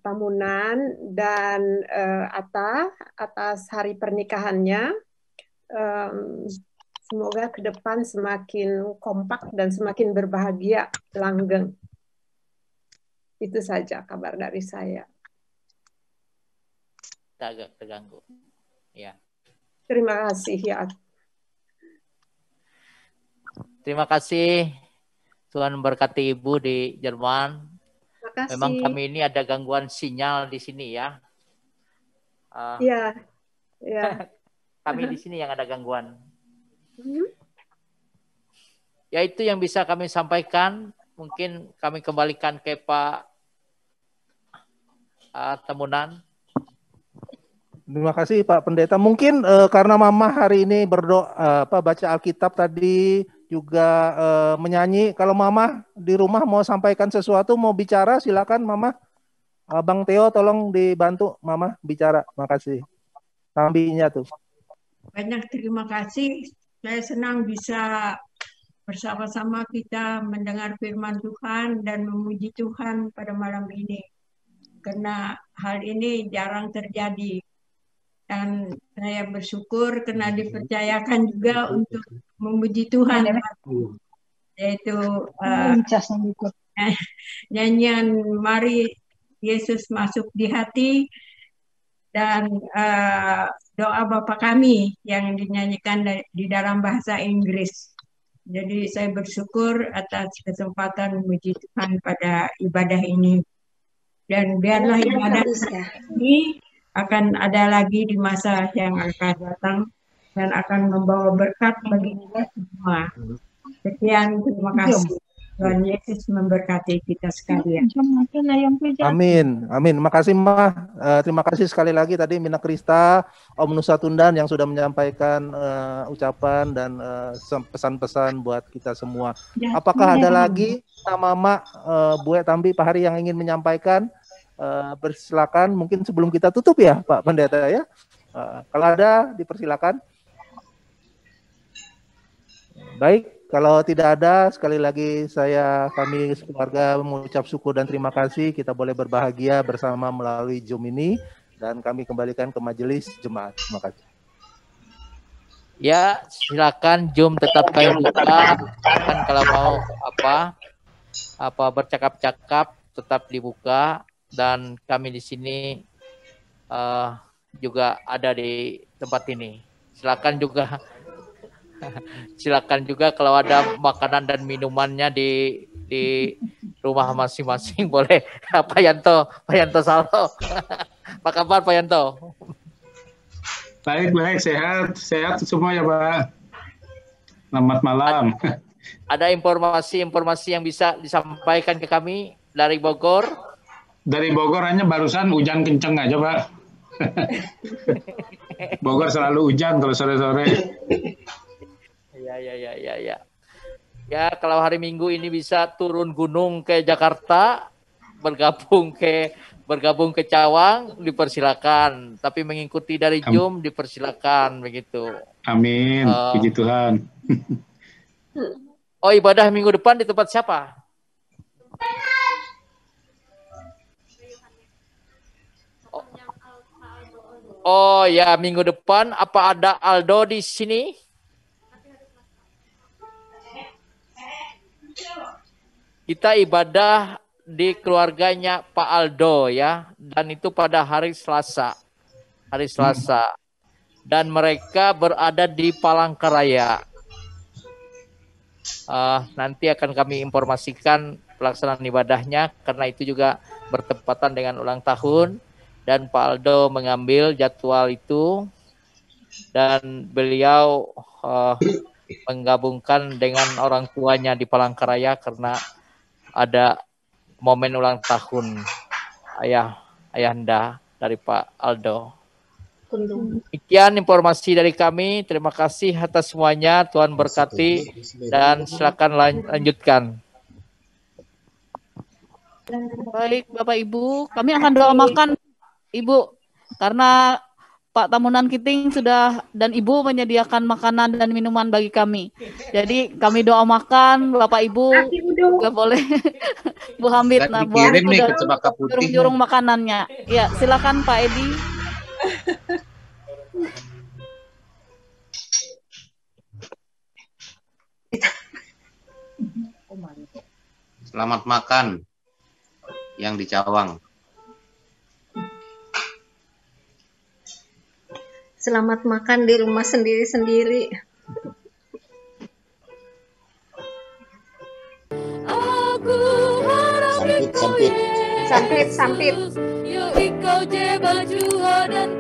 P: Tamunan dan Atta atas hari pernikahannya. Semoga ke depan semakin kompak dan semakin berbahagia, langgeng. Itu saja kabar dari saya.
L: Agak terganggu. Ya.
P: Terima kasih ya.
L: Terima kasih. Tuhan berkati Ibu di Jerman.
P: Terima kasih.
L: Memang kami ini ada gangguan sinyal di sini ya.
P: Iya. Ya.
L: Kami di sini yang ada gangguan. Ya itu yang bisa kami sampaikan. Mungkin kami kembalikan ke Pak Tamunan.
M: Terima kasih Pak Pendeta. Mungkin karena Mama hari ini berdoa, baca Alkitab tadi juga menyanyi. Kalau Mama di rumah mau sampaikan sesuatu, mau bicara, silakan Mama. Bang Theo tolong dibantu Mama bicara. Makasih. Tambinya tuh.
J: Banyak terima kasih. Saya senang bisa bersama-sama kita mendengar firman Tuhan dan memuji Tuhan pada malam ini. Karena hal ini jarang terjadi. Dan saya bersyukur karena dipercayakan juga untuk memuji Tuhan. Yaitu nyanyian Mari Yesus Masuk di Hati dan doa Bapa Kami yang dinyanyikan di dalam bahasa Inggris. Jadi saya bersyukur atas kesempatan memuji Tuhan pada ibadah ini. Dan biarlah ibadah ini akan ada lagi di masa yang akan datang dan akan membawa berkat bagi kita semua. Sekian, terima kasih. Tuhan Yesus memberkati kita sekalian.
M: Amin, amin. Makasih Ma. Terima kasih sekali lagi tadi Mina Krista, Om Nusa Tundan yang sudah menyampaikan ucapan dan pesan-pesan buat kita semua. Apakah ada lagi Mama Bu Tambi Pak Hari yang ingin menyampaikan? Persilakan. Mungkin sebelum kita tutup ya Pak Pendeta ya. Kalau ada dipersilakan. Baik. Kalau tidak ada, sekali lagi kami keluarga mengucap syukur dan terima kasih. Kita boleh berbahagia bersama melalui Zoom ini dan kami kembalikan ke majelis jemaat. Terima kasih.
L: Ya, silakan Zoom tetap kami buka. Kan kalau mau apa bercakap-cakap tetap dibuka dan kami di sini juga ada di tempat ini. Silakan juga kalau ada makanan dan minumannya di rumah masing-masing boleh. Pak Yanto Salo. Apa kabar Pak Yanto?
K: Baik, sehat semua ya Pak. Selamat malam.
L: Ada informasi yang bisa disampaikan ke kami dari Bogor?
K: Dari Bogor hanya barusan hujan kenceng aja Pak. Bogor selalu hujan kalau sore-sore.
L: Ya. Ya, kalau hari Minggu ini bisa turun gunung ke Jakarta, bergabung ke Cawang, dipersilakan. Tapi mengikuti dari Zoom dipersilakan begitu.
K: Amin. Puji Tuhan.
L: Oh, ibadah minggu depan di tempat siapa? Oh ya, minggu depan apa ada Aldo di sini? Kita ibadah di keluarganya Pak Aldo ya, dan itu pada hari Selasa. Dan mereka berada di Palangkaraya. Nanti akan kami informasikan pelaksanaan ibadahnya karena itu juga bertepatan dengan ulang tahun. Dan Pak Aldo mengambil jadwal itu dan beliau menggabungkan dengan orang tuanya di Palangkaraya karena ada momen ulang tahun ayahanda dari Pak Aldo. Demikian informasi dari kami. Terima kasih atas semuanya. Tuhan berkati dan silakan lanjutkan.
D: Baik, Bapak Ibu, kami akan doakan Ibu, karena Pak Tamunan Kiting sudah dan Ibu menyediakan makanan dan minuman bagi kami. Jadi kami doa makan, Bapak Ibu nggak boleh. Bu Hamid, nah Bu Hamid udah jurung-jurung makanannya. Ya, silakan Pak Edi.
A: Selamat makan yang di Cawang.
B: Selamat makan di rumah sendiri-sendiri.
N: Sempit.
B: Sampit.
N: Yuk engkau je baju dan